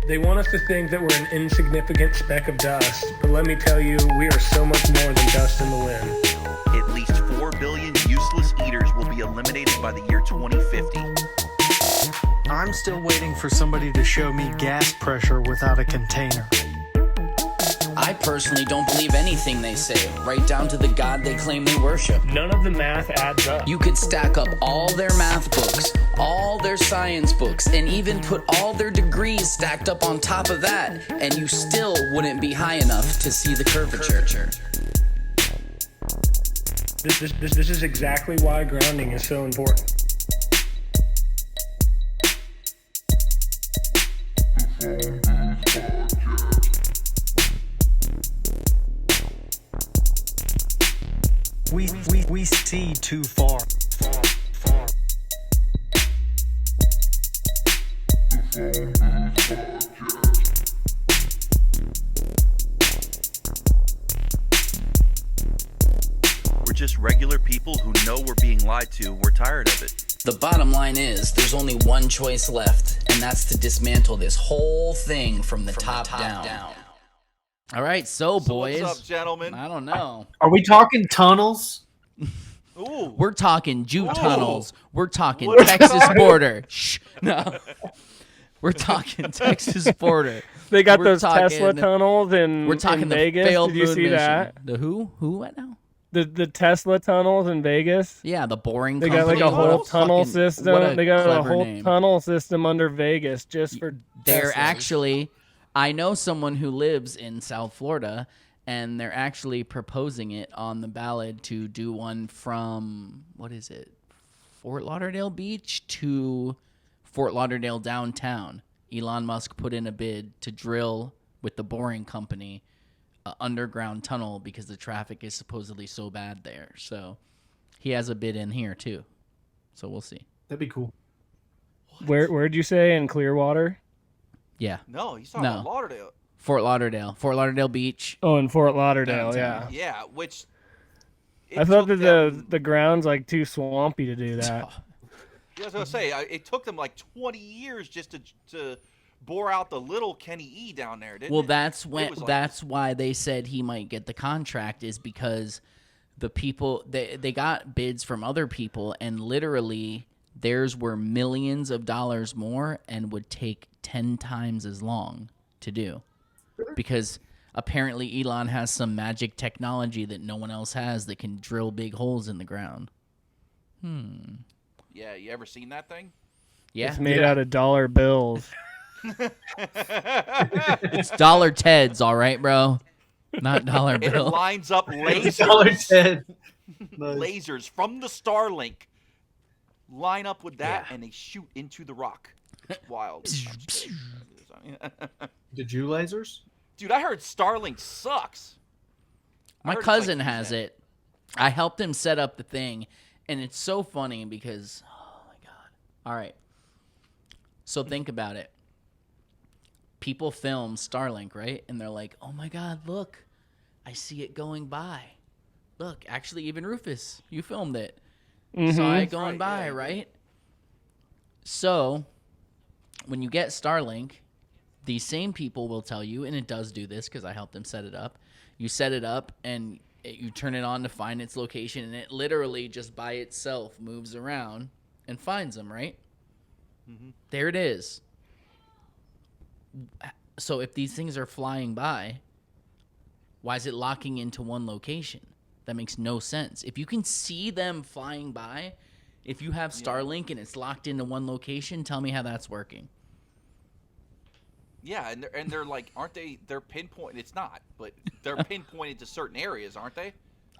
They want us to think that we're an insignificant speck of dust, but let me tell you, we are so much more than dust in the wind. At least 4 billion useless eaters will be eliminated by the year 2050. I'm still waiting for somebody to show me gas pressure without a container. I personally don't believe anything they say, right down to the God they claim they worship. None of the math adds up. You could stack up all their math books, all their science books, and even put all their degrees stacked up on top of that, and you still wouldn't be high enough to see the curvature. This is exactly why grounding is so important. We see too far. We're just regular people who know we're being lied to. We're tired of it. The bottom line is, there's only one choice left, and that's to dismantle this whole thing from the top down. All right, so boys. What's up, gentlemen? I don't know. Are we talking tunnels? Ooh. We're talking jute tunnels. We're talking What? Texas border. Shh. No. We're talking Texas border. They got We're those talking- Tesla tunnels We're talking in the Vegas. failed Did you moon see mission. that? The who? Who what now? The Tesla tunnels in Vegas. Yeah, the boring They got company. like a What whole tunnel fucking- what system. They got a clever whole name. tunnel system under Vegas just for They're Teslas. actually, I know someone who lives in South Florida, and they're actually proposing it on the ballot to do one from, what is it, Fort Lauderdale Beach to Fort Lauderdale downtown. Elon Musk put in a bid to drill with the boring company an underground tunnel because the traffic is supposedly so bad there. So he has a bid in here too. So we'll see. That'd be cool. Where'd you say in Clearwater? Yeah. No, he's talking No. about Lauderdale. Fort Lauderdale Beach. Oh, in Fort Lauderdale. Downtown. Yeah. Yeah, which... it I thought took that them- the ground's like too swampy to do that. Yeah, I was gonna say it took them like 20 years just to bore out the little Kenny E down there, didn't Well, it? that's It when was like- that's why they said he might get the contract, is because the people they got bids from other people, and literally theirs were millions of dollars more and would take 10 times as long to do, because apparently Elon has some magic technology that no one else has that can drill big holes in the ground. Yeah, you ever seen that thing? Yeah, It's made out of dollar bills. it's dollar Teds, all right, bro, not dollar It bill. lines up Dollar lasers, ten. lasers from the Starlink. Line up with that, Yeah. and they shoot into the rock. It's wild. Did you lasers? Dude, I heard Starlink sucks. I My heard it's cousin like has Ethernet. it. I helped him set up the thing, and it's so funny because, oh my god. All right. So think about it. People film Starlink, right? And they're like, "Oh my god, look. I see it going by." Look, actually even Rufus, you filmed it. Saw it going right, by, yeah. right? So, when you get Starlink, these same people will tell you, and it does do this because I helped them set it up. You set it up and you turn it on to find its location, and it literally just by itself moves around and finds them, right? There it is. So if these things are flying by, why is it locking into one location? That makes no sense. If you can see them flying by, if you have Starlink and it's locked into one location, tell me how that's working. Yeah, and they're like, aren't they? They're pinpointed. It's not, but they're pinpointed to certain areas, aren't they?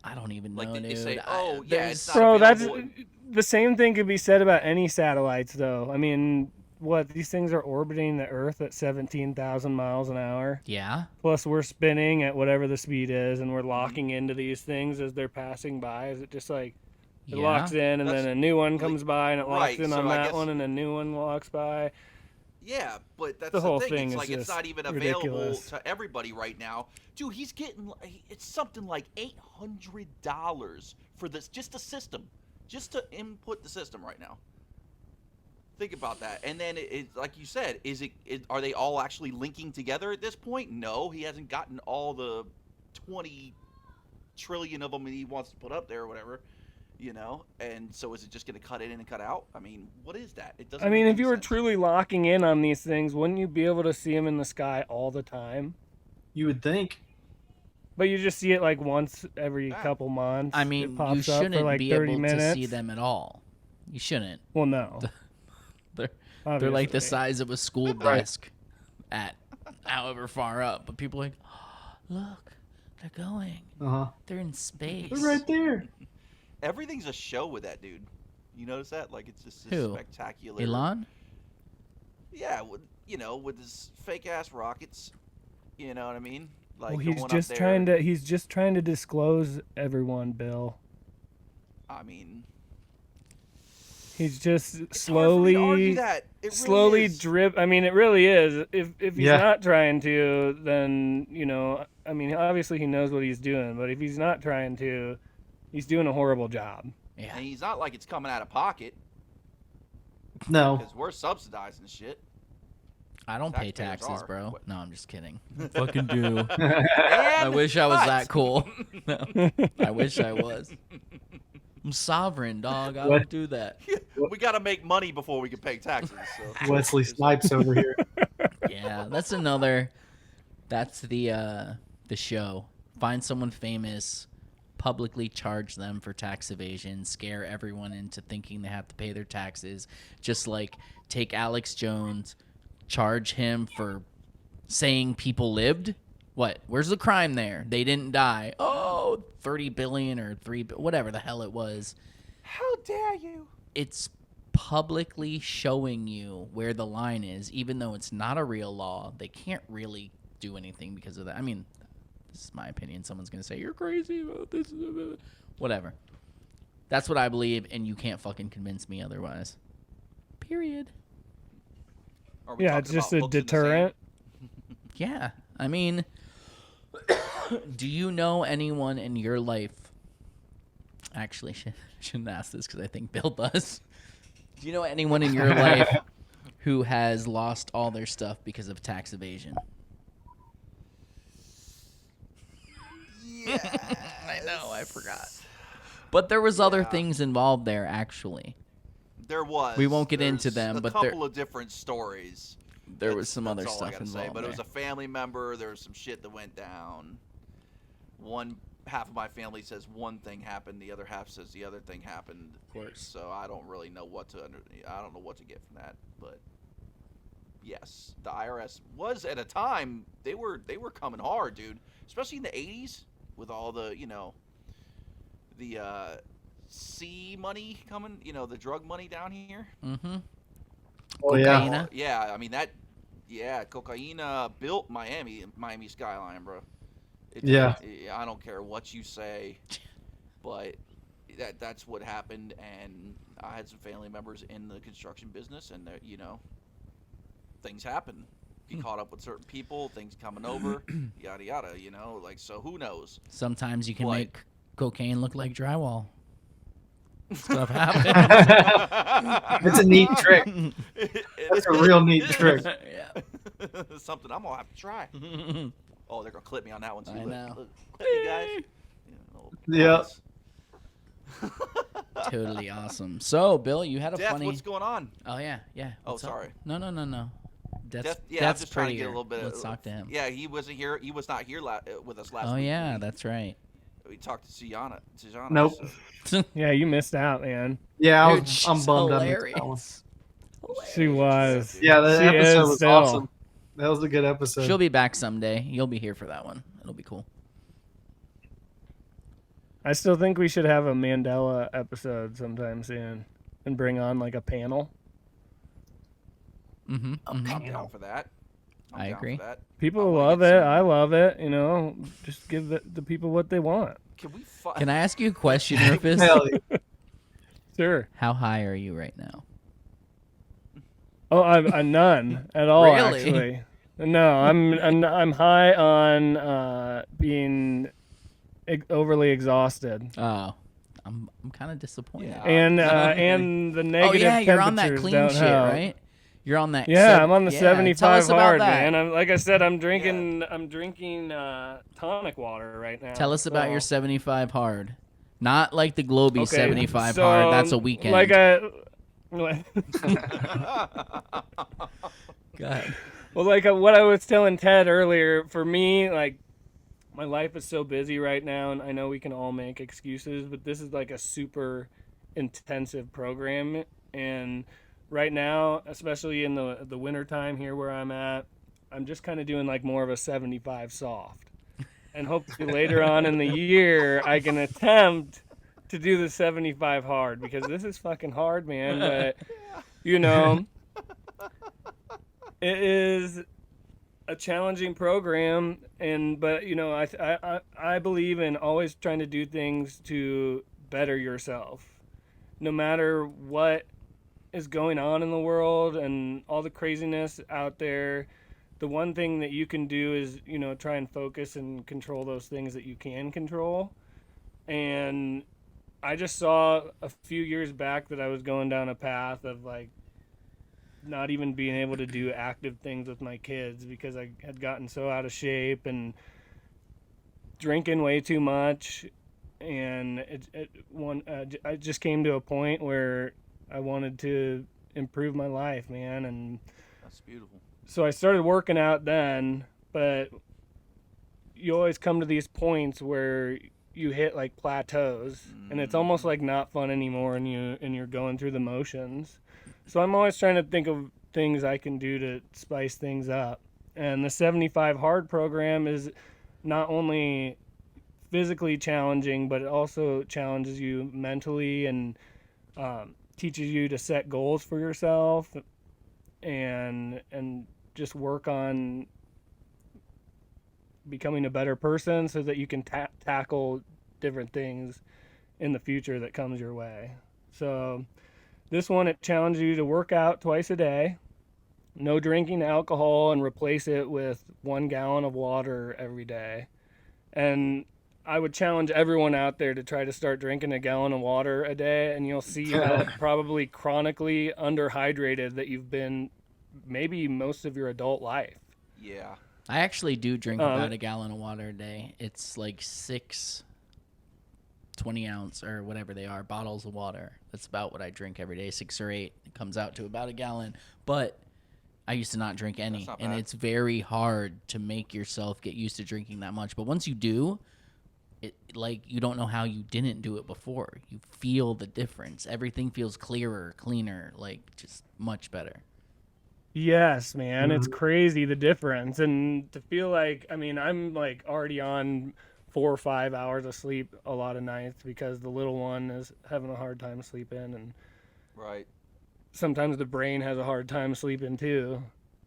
I don't even Like know, they dude. say, I- oh, yeah, there's- it's not Bro, that's available. the same thing could be said about any satellites, though. I mean, what, these things are orbiting the Earth at 17,000 miles an hour. Yeah. Plus, we're spinning at whatever the speed is, and we're Mm-hmm. locking into these things as they're passing by. Is it just like it Yeah. locks in, and That's- then a new one comes by, and it locks right, in so on I that guess- one, and a new one locks by? Yeah, but that's The the, whole thing. thing It's is like it's just not even available ridiculous. to everybody right now. Dude, he's getting it's something like $800 for this just the system, just to input the system right now. Think about that. And then like you said, are they all actually linking together at this point? No, he hasn't gotten all the 20 trillion of them he wants to put up there or whatever, And so is it just going to cut in and cut out? I mean, what is that? It doesn't. I mean, make if you any were sense. truly locking in on these things, wouldn't you be able to see them in the sky all the time? You would think. But you just see it like once every Yeah. couple months. I it mean, pops you up shouldn't for like be 30 able minutes. to see them at all. You shouldn't. Well, no. They're like the Obviously. size of a school desk at however far up. But people are like, oh, look, they're going. They're in space. They're right there. Everything's a show with that dude. You notice that? Like it's just this Who? spectacular. Elon? Yeah, with his fake ass rockets. You know what I mean? Like Well, he's going up just there. trying to disclose everyone, Bill. I mean, He's just it's hard for me to argue slowly that. It really slowly is. drip. I mean, it really is. If he's Yeah. not trying to, then I mean, obviously he knows what he's doing. But if he's not trying to, he's doing a horrible job. Yeah. And he's not like it's coming out of pocket No. because we're subsidizing shit. I don't pay Taxpayers taxes, are. bro. What? No, I'm just kidding. Fucking do. I I wish I was that cool. No, I wish I was. I'm sovereign, dog. I What? don't do that. We got to make money before we can pay taxes. So. Wesley Snipes over here. Yeah, that's the show. Find someone famous, publicly charge them for tax evasion, scare everyone into thinking they have to pay their taxes. Just like take Alex Jones, charge him for saying people lived. What? Where's the crime there? They didn't die. Oh, 30 billion or whatever the hell it was. How dare you? It's publicly showing you where the line is, even though it's not a real law. They can't really do anything because of that. I mean, this is my opinion. Someone's going to say, you're crazy about this. Whatever. That's what I believe, and you can't fucking convince me otherwise. Period. Are we Yeah, talking it's just about a books in the deterrent. Yeah. I mean, do you know anyone in your life? Actually, shouldn't ask this because I think Bill does. Do you know anyone in your life who has lost all their stuff because of tax evasion? Yeah. I know, I forgot. But there was other things involved there, actually. There was. We won't get into There's them, a but couple of different stories. There was some other That's all I stuff gotta say. involved But there. it was a family member. There was some shit that went down. One half of my family says one thing happened. The other half says the other thing happened. Of course. So I don't really know I don't know what to get from that. But yes, the IRS was at a time they were coming hard, dude. Especially in the '80s with all the the C money coming, the drug money down here. Mm-hmm. Oh, yeah. Cocaine. Yeah, I mean cocaine built Miami skyline, bro. Yeah. I don't care what you say, but that's what happened, and I had some family members in the construction business, and things happen. Get caught up with certain people, things coming over, yada yada. So who knows? Sometimes you can What? make cocaine look like drywall. Stuff happens. It's a neat trick. That's a real neat trick. Yeah. Something I'm gonna have to try. Oh, they're gonna clip me on that one too. I know. Look, clip me, guys. Yeah. Totally awesome. So, Bill, you had a Death, funny. what's going on? Oh yeah, yeah. Oh, What's up? sorry. No. Death, yeah, I'm Death's just trying to get a prettier. little bit. Let's talk to him. Yeah, he wasn't here. He was not here with us last Oh week. yeah, that's right. We talked to Tijana. Nope. So. Yeah, you missed out, man. Yeah, Dude, I'm she's bummed on hilarious. that one. She was. Yeah, that She episode is was still. awesome. That was a good episode. She'll be back someday. You'll be here for that one. It'll be cool. I still think we should have a Mandela episode sometime soon and bring on like a panel. Mm-hmm. I'm down for that. I down agree. For that. People I wanna love get it. some- I love it. Just give the people what they want. Can we? Can I ask you a question, Rufus? Hell yeah. Sure. How high are you right now? Oh, I'm none at all. Really? Actually, no. I'm high on being overly exhausted. Oh, I'm kind of disappointed. Yeah. And the negative Oh yeah, you're on that temperatures clean don't shit, help. right? You're on that. Yeah, I'm on the yeah, 75 tell us about hard, that. man. Like I said, I'm drinking tonic water right now. Tell us about your so. 75 hard. Not like the Globy Okay, 75 so, hard. That's a weekend. Like God. Well, like what I was telling Ted earlier, for me, like my life is so busy right now, and I know we can all make excuses, but this is like a super intensive program, and right now, especially in the winter time here where I'm at, I'm just kind of doing like more of a 75 soft, and hopefully later on in the year I can attempt to do the 75 hard, because this is fucking hard, man. But you know, it is a challenging program, but you know, I believe in always trying to do things to better yourself, no matter what is going on in the world and all the craziness out there. The one thing that you can do is, you know, try and focus and control those things that you can control. And I just saw a few years back that I was going down a path of like not even being able to do active things with my kids because I had gotten so out of shape and drinking way too much. And I just came to a point where I wanted to improve my life, man. And That's beautiful. so I started working out then, but you always come to these points where you hit like plateaus, and it's almost like not fun anymore, and you're going through the motions. So I'm always trying to think of things I can do to spice things up. And the 75 hard program is not only physically challenging, but it also challenges you mentally and teaches you to set goals for yourself and just work on becoming a better person so that you can tackle different things in the future that comes your way. So this one, it challenges you to work out twice a day, no drinking alcohol, and replace it with 1 gallon of water every day. And I would challenge everyone out there to try to start drinking 1 gallon of water a day, and you'll see how probably chronically underhydrated that you've been maybe most of your adult life. Yeah. I actually do drink about 1 gallon of water a day. It's like 6 20-ounce or whatever they are bottles of water. That's about what I drink every day, 6 or 8. It comes out to about 1 gallon. But I used to not drink any, and it's very hard to make yourself get used to drinking that much. But once you do, it like you don't know how you didn't do it before. You feel the difference. Everything feels clearer, cleaner, like just much better. Yes, man, it's crazy the difference. And to feel like, I mean, I'm like already on 4 or 5 hours of sleep a lot of nights because the little one is having a hard time sleeping, and Right. sometimes the brain has a hard time sleeping too.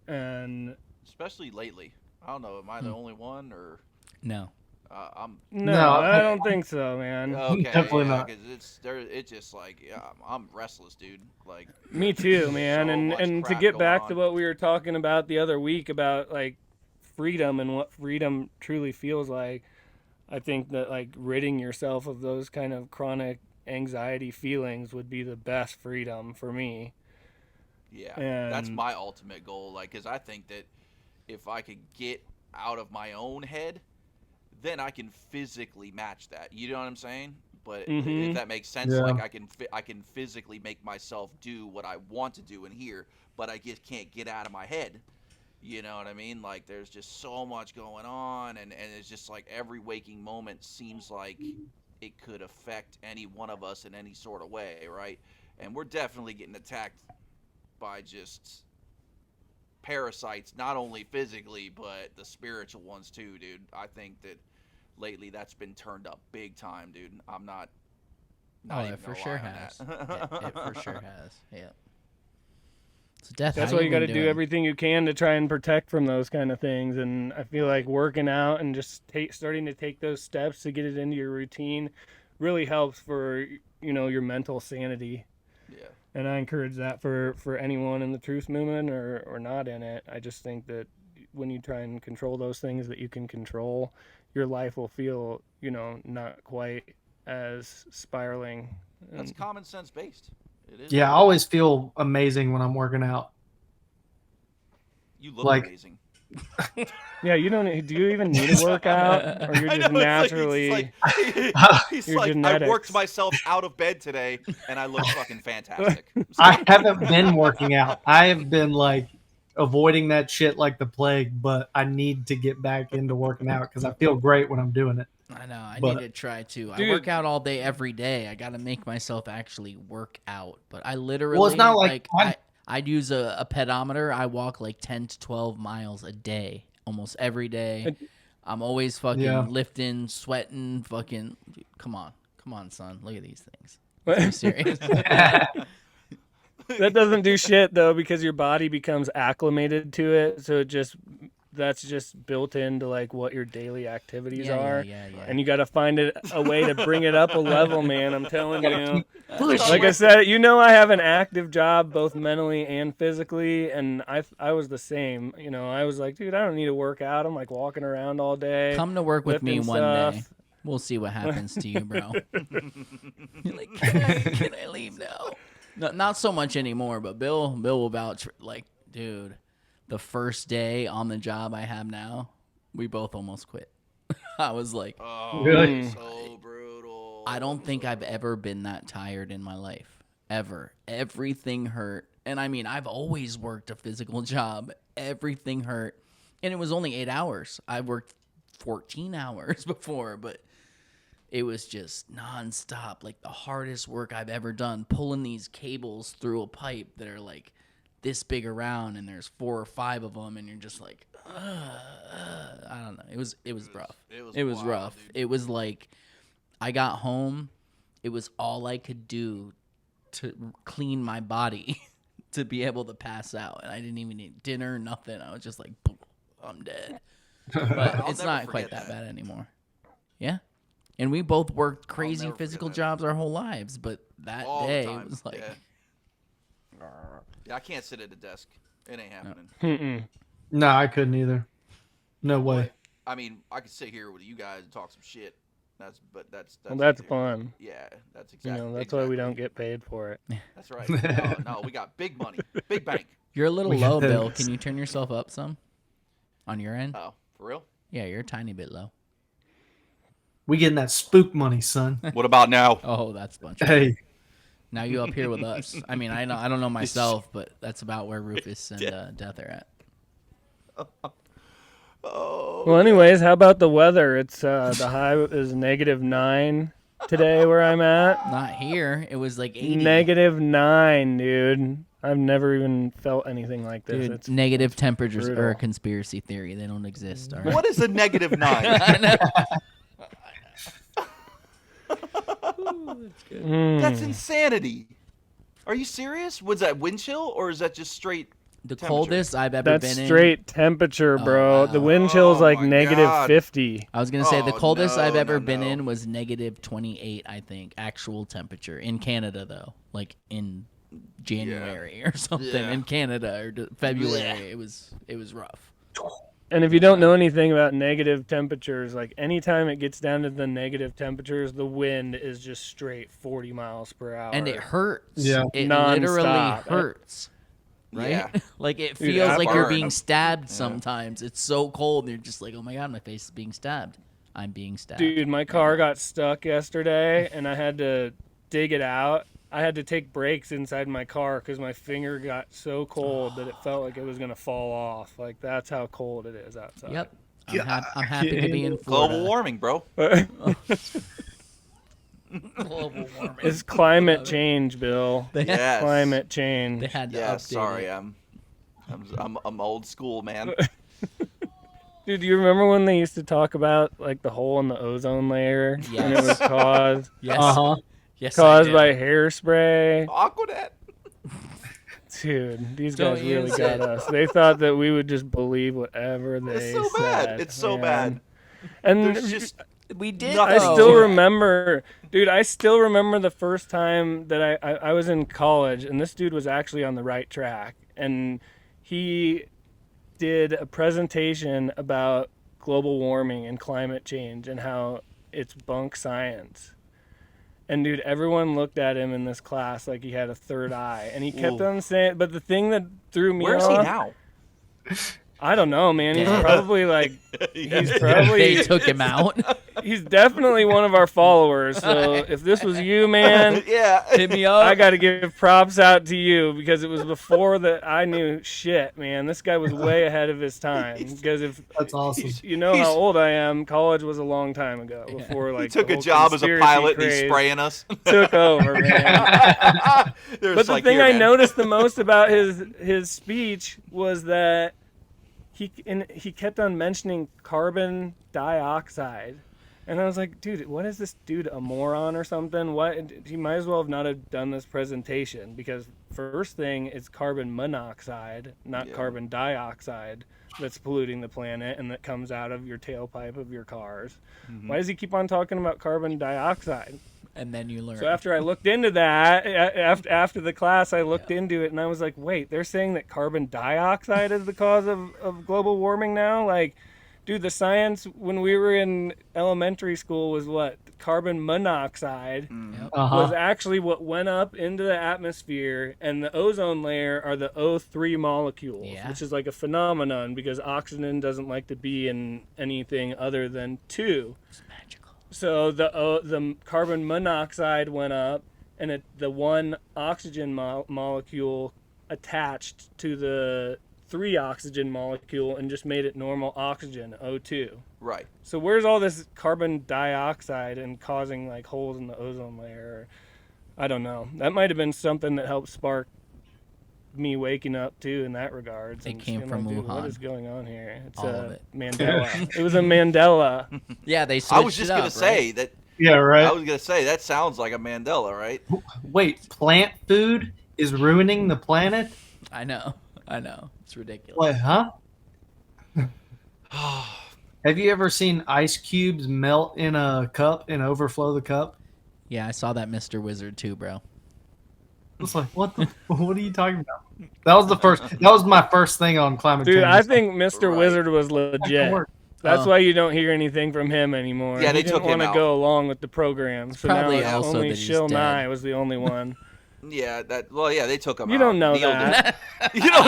And Especially lately. I don't know. Am I the only one, or No. I'm no, I don't think so, man. okay? Definitely not. Because it's just like, yeah, I'm restless, dude. Like, Me too, man. So And much to crap get going back on. to what we were talking about the other week about like freedom and what freedom truly feels like, I think that like ridding yourself of those kind of chronic anxiety feelings would be the best freedom for me. yeah, And that's my ultimate goal. Like, because I think that if I could get out of my own head, then I can physically match that. You know what I'm saying? But if that makes sense, Yeah. like I can physically make myself do what I want to do in here, but I just can't get out of my head. You know what I mean? Like, there's just so much going on, and it's just like every waking moment seems like it could affect any one of us in any sort of way, right? And we're definitely getting attacked by just parasites, not only physically, but the spiritual ones too, dude. I think that lately that's been turned up big time, dude. I'm not even It for gonna sure lie on has. that. It for sure has. Yeah. So Death, that's how why you got been to do doing? everything you can to try and protect from those kind of things. And I feel like working out and just starting to take those steps to get it into your routine really helps for, you know, your mental sanity. Yeah. And I encourage that for anyone in the truth movement or not in it. I just think that when you try and control those things that you can control, your life will feel, you know, not quite as spiraling. That's common sense based. It is. Yeah, I always feel amazing when I'm working out. You look Like- amazing. Yeah, you don't. Do you even need a workout, or you're I just know, naturally? he's Your like, I genetics. worked myself out of bed today, and I look fucking fantastic. I haven't been working out. I have been like avoiding that shit like the plague, but I need to get back into working out because I feel great when I'm doing it. I know. I But- need to try too. I Dude. work out all day every day. I got to make myself actually work out. But I literally, Well, it's not like I'd use a pedometer. I walk like 10 to 12 miles a day, almost every day. I'm always fucking Yeah. lifting, sweating, fucking. Dude, come on, son. Look at these things. Are you serious? That doesn't do shit though, because your body becomes acclimated to it. So that's just built into like what your daily activities are. Yeah. And you got to find a way to bring it up a level, man. I'm telling you. Push. Like I said, I have an active job both mentally and physically, and I was the same. I was like, dude, I don't need to work out. I'm like walking around all day. Come to work with me lifting one day. stuff. We'll see what happens to you, bro. You're like, can I leave now? No, not so much anymore, but Bill will vouch. Like, dude, the first day on the job I have now, we both almost quit. I was like, Oh, Really? so brutal. I don't think I've ever been that tired in my life. Ever. Everything hurt. And I mean, I've always worked a physical job. Everything hurt. And it was only 8 hours. I worked 14 hours before, but it was just nonstop. Like the hardest work I've ever done, pulling these cables through a pipe that are like this big around, and there's 4 or 5 of them, and you're just like, I don't know. It was rough. It was wild, rough. dude. It was like I got home. It was all I could do to clean my body to be able to pass out, and I didn't even eat dinner, nothing. I was just like, boom, I'm dead. But I'll it's never not quite forget that that. bad anymore. Yeah. And we both worked crazy never forget physical that. jobs our whole lives, but that All the day time. was like, Yeah, I can't sit at a desk. It ain't happening. Mm-mm. No, I couldn't either. No way. I mean, I could sit here with you guys and talk some shit. That's Well, that's fun. Yeah, that's exactly. That's why we don't get paid for it. That's right. No, we got big money, big bank. you're a little We low, got Bill. this. Can you turn yourself up some on your end? Oh, for real? Yeah, you're a tiny bit low. We getting that spook money, son. What about now? Oh, that's a bunch. Hey, Now you up here with us. I mean, I don't know myself, but that's about where Rufus and Death are at. Oh, Well, anyways, how about the weather? It's the high is -9 today where I'm at. Not here. It was like 80. -9, dude. I've never even felt anything like this. Dude, It's negative temperatures are a brutal. conspiracy theory. They don't exist. All right. what is a -9? I know. That's insanity. Are you serious? Was that wind chill or is that just straight? The temperature? coldest I've ever That's been straight temperature, bro. wow. The wind chill's Oh like my God. -50. I was gonna say the Oh, coldest I've no, ever no, been no. in was -28. I think actual temperature in Canada though, like in January or something Yeah. in Canada or February. It was rough. And if you don't know anything about negative temperatures, like anytime it gets down to the negative temperatures, the wind is just straight 40 miles per hour. And it hurts. Yeah. It Non-stop. literally hurts. Right? Yeah. Like it Dude, feels I like you're burn. being stabbed sometimes. It's so cold and you're just like, oh my god, my face is being stabbed. I'm being stabbed. Dude, my car got stuck yesterday, and I had to dig it out. I had to take breaks inside my car because my finger got so cold that it felt like it was gonna fall off. Like that's how cold it is outside. Yep. I'm happy to be in Florida. Global warming, bro. Global warming. It's climate change, Bill. Yes. Climate change. They had to Yeah. update Sorry, it. I'm old school, man. Dude, do you remember when they used to talk about like the hole in the ozone layer and it was Yes. caused Yes. uh-huh. Yes. I caused did. by hairspray? Aquanet. Dude, these Don't guys really use got it. us. They thought that we would just believe whatever they It's so said. bad. It's so man. bad. And There's just We did. Nothing. I Oh. still remember, dude. I still remember the first time that I was in college, and this dude was actually on the right track, and he did a presentation about global warming and climate change and how it's bunk science. And dude, everyone looked at him in this class like he had a third eye, and he kept Ooh. on saying. But the thing that threw me Where is off, he now? I don't know, man. He's Yeah. probably like, he's probably, They took him out. he's definitely one of our followers. So if this was you, man, Yeah. Hit me up. I got to give props out to you because it was before that I knew shit, man. This guy was way ahead of his time. Because if That's awesome. you know how old I am, college was a long time ago. Before like He took the a whole job as a conspiracy pilot and he's craze spraying us. took over, man. They're But just the like, thing "Here, I man." noticed the most about his speech was that he kept on mentioning carbon dioxide, and I was like, dude, what is this dude, a moron or something? What, he might as well have not have done this presentation, because first thing, it's carbon monoxide, not carbon dioxide, that's polluting the planet and that comes out of your tailpipe of your cars. Why does he keep on talking about carbon dioxide? And then you learn. So after I looked into that, after the class, I looked into it, and I was like, wait, they're saying that carbon dioxide is the cause of global warming now? Like, dude, the science when we were in elementary school was what? Carbon monoxide was actually what went up into the atmosphere, and the ozone layer are the O3 molecules, which is like a phenomenon because oxygen doesn't like to be in anything other than 2. It's magical. So the carbon monoxide went up, and the one oxygen molecule attached to the 3 oxygen molecule and just made it normal oxygen, O2. Right. So where's all this carbon dioxide and causing like holes in the ozone layer? I don't know. That might have been something that helped spark me waking up too in that regards. It And came being from like, dude, Wuhan. what is going on here? It's All of it. Mandela. It was a Mandela. Yeah, they switched I was just it up, gonna say that. Yeah, I right. was gonna say that sounds like a Mandela, right? Wait, plant food is ruining the planet? I know. It's ridiculous. What, huh? Have you ever seen ice cubes melt in a cup and overflow the cup? Yeah, I saw that Mr. Wizard too, bro. It's like, what are you talking about? That was my first thing on climate Dude, change. I think Mr. Right. Wizard was That can legit. work. That's Oh. why you don't hear anything from him anymore. Yeah, they he didn't took him want to out. go along with the program. So now probably it's also only that he's Shill dead. Nye was the only one. Yeah, they took him out. You don't know Neil that. did. You know,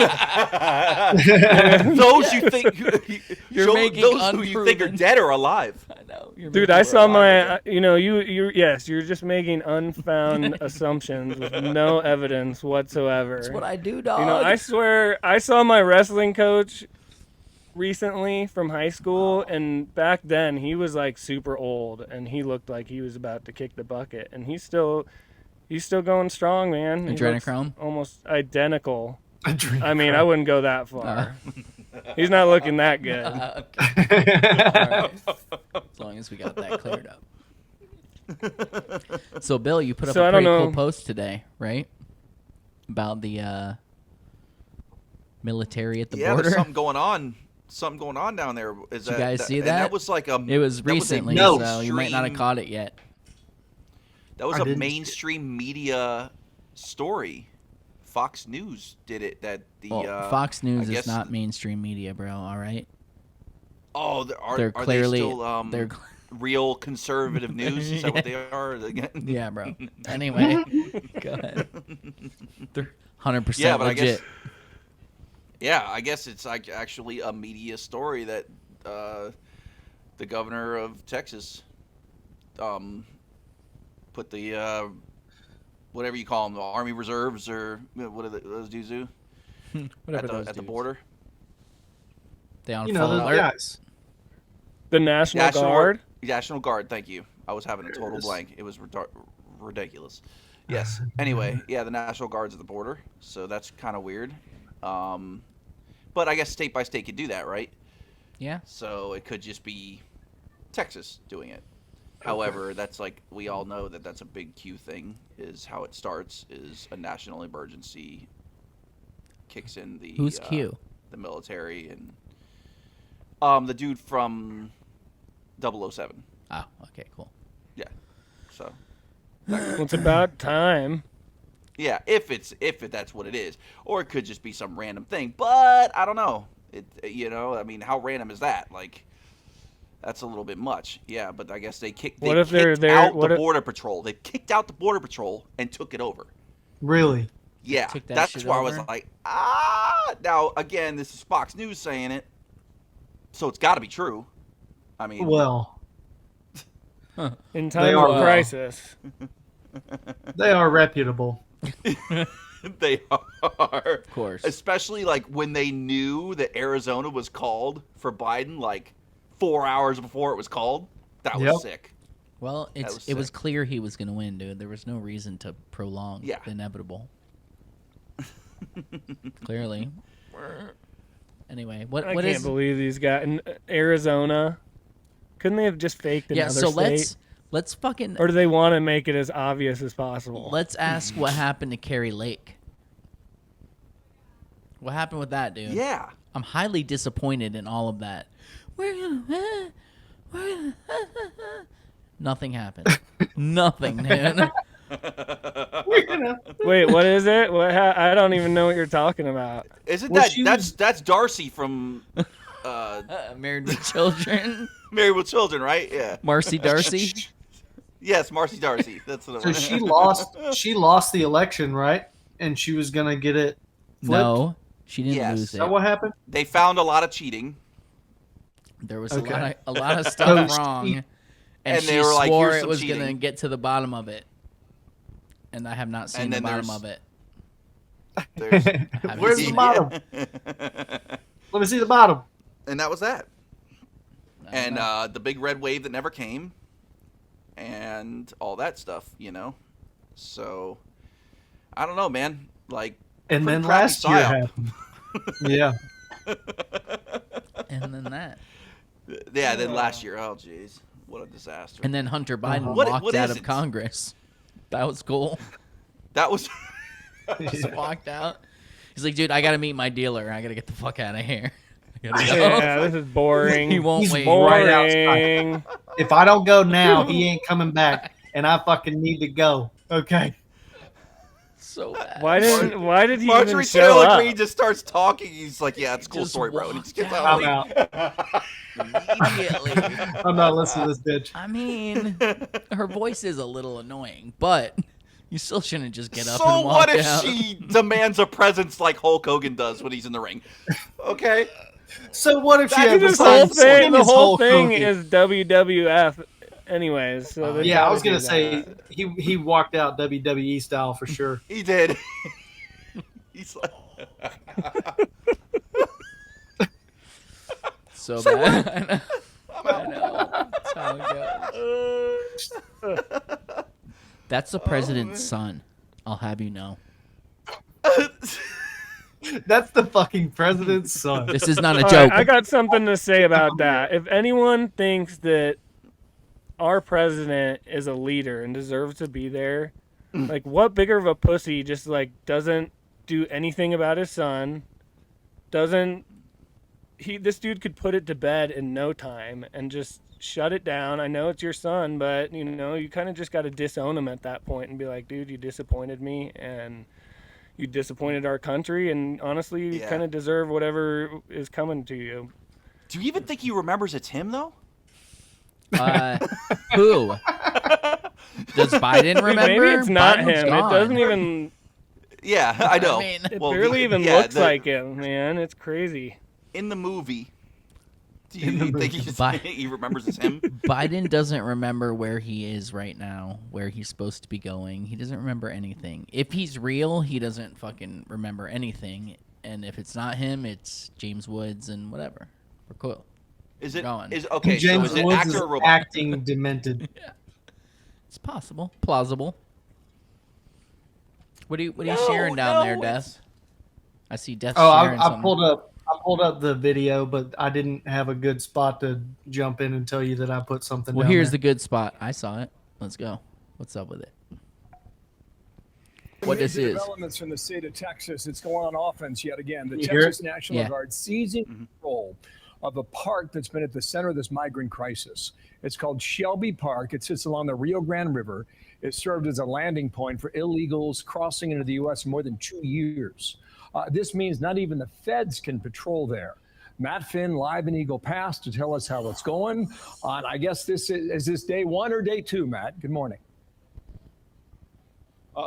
those you think You're making those who you think are unproven- dead are alive. I know. You're Dude, making I it saw right. my, you're just making unfound assumptions with no evidence whatsoever. That's what I do, dog. I swear, I saw my wrestling coach recently from high school, and back then he was like super old, and he looked like he was about to kick the bucket, and he's still going strong, man. He looks Adrenochrome? almost identical. I mean, I wouldn't go that far. He's not looking that good. Okay. All right. As long as we got that cleared up. So, Bill, you put up So, a I don't pretty cool know. post today, right? About the military at the Yeah, border. there's something going on. Something going on down there. Is Did you that, guys see and that? that was like a. It was that a recently, No. so you might not have mainstream- caught it yet. That was I a didn't see it. mainstream media story. Fox News did it. That the Well, Fox News I is guess- not mainstream media, bro. All right, Oh, they're are clearly they still they're real conservative news? Is that what they are? yeah, bro. Anyway, go ahead. They're 100% Yeah, but I legit. guess. Yeah, I guess it's like actually a media story that the governor of Texas put the whatever you call them, the Army Reserves or what are those dudes do Whatever at those the dudes. border? They on You know, full those alert. guys. The National Guard. National Guard. Thank you. I was having a total is. blank. It was ridiculous. Yes. Anyway, yeah, the National Guard's at the border, so that's kind of weird. But I guess state by state could do that, right? Yeah. So it could just be Texas doing it. However, that's like we all know that that's a big Q thing. Is how it starts. Is a national emergency kicks in the Who's Q? the military and the dude from 007. Oh, okay, cool. Yeah. So Well, it's about time. yeah, if that's what it is, or it could just be some random thing. But I don't know. I mean, how random is that? Like, That's a little bit much. Yeah, but I guess they kicked. What They if they're kicked there? out What the if, border patrol. They kicked out the border patrol and took it over. Really? Yeah, took that that's shit why I was over? like, Now again, this is Fox News saying it, so it's got to be true. I mean, Well, in They time are of well. crisis? they are reputable. they are. Of course. Especially like when they knew that Arizona was called for Biden, like 4 hours before it was called. That was Yep. sick. Well, was it was sick. clear he was going to win, dude. There was no reason to prolong Yeah. the inevitable. Clearly. Anyway, what I what can't is? believe these guys in Arizona. Couldn't they have just faked another Yeah, so state? let's fucking Or do they want to make it as obvious as possible? let's ask what happened to Carrie Lake. What happened with that, dude? Yeah. I'm highly disappointed in all of that. Nothing happened. Nothing, dude. Wait, what is it? I don't even know what you're talking about. Isn't Well, that she that's Darcy from Married with Children. Married with Children, right? Yeah. Marcy Darcy. Yes, Marcy Darcy. That's what it So was. she lost. She lost the election, right? And she was gonna get it flipped. No, she didn't Yes. lose Is it. that what happened? They found a lot of cheating. There was Okay. a lot of So stuff she- wrong, And she they were like, swore "Here's it some was cheating." gonna get to the bottom of it, and I have not seen And the then bottom there's- of it. There's, Haven't Where's seen the it. bottom? Let me see the bottom. and that was that. I don't And know. the big red wave that never came, and all that stuff, you know. So, I don't know, man. Like, And pretty then crappy last year psyop. happened. Yeah. And then that, Yeah, then last year, oh jeez, what a disaster. and then Hunter Biden Uh-huh. What walked out of isn't? Congress. That was cool. That was Just walked out. He's like, dude, I gotta meet my dealer. I gotta get the fuck out of here. I gotta go. Yeah, this is boring. He won't He's wait. right outside. Boring. If I don't go now, he ain't coming back, and I fucking need to go. Okay. So bad. Why did he even Marjorie show Taylor up? Greene just starts talking. He's like, "Yeah, it's a cool Just story, bro." And he just gets walked out. I'm out. Immediately. I'm not listening to this bitch. I mean, her voice is a little annoying, but you still shouldn't just get up So and walk what if out. she demands a presence like Hulk Hogan does when he's in the ring? Okay. So what if she That- had This the whole besides thing, skin the is whole Hulk thing Hogan? is WWF, anyways. So they Yeah, I gotta was gonna do say that. he walked out WWE style for sure. He did. He's like, So bad. I know. That's how it goes. That's the president's son. I'll have you know. That's the fucking president's son. This is not a All joke. right, I got something to say about that. If anyone thinks that our president is a leader and deserves to be there, like what bigger of a pussy just like doesn't do anything about his son, doesn't this dude could put it to bed in no time and just shut it down. I know it's your son, but you know, you kind of just got to disown him at that point and be like, dude, you disappointed me and you disappointed our country, and honestly, you Yeah. kind of deserve whatever is coming to you. do you even think he remembers it's him though? Who? Does Biden remember? Maybe it's not Biden's him. gone. It doesn't even. Yeah, I know. I mean, It Well, barely even yeah, looks the- like him, man. It's crazy. in the movie. Do In the you think movie. he remembers it's him? Biden doesn't remember where he is right now, where he's supposed to be going. He doesn't remember anything. If he's real, he doesn't fucking remember anything. And if it's not him, it's James Woods and whatever. We're cool. Is it? Gone. Is okay? James so is it Woods actor is or robot? acting demented. It's possible, plausible. What are you No, sharing down there, no, Death? I see Death Oh, sharing I something. pulled up the video, but I didn't have a good spot to jump in and tell you that I put something. Well, down here's there. the good spot. I saw it. Let's go. What's up with it? What this Major is? developments from the state of Texas. It's going on offense yet again. The You hear Texas National Yeah. Guard seizing Mhm. control of a park that's been at the center of this migrant crisis. It's called Shelby Park. It sits along the Rio Grande River. It served as a landing point for illegals crossing into the U.S. for more than 2 years. This means not even the feds can patrol there. Matt Finn live in Eagle Pass to tell us how it's going. On, I guess this is this day 1 or day 2, Matt? Good morning.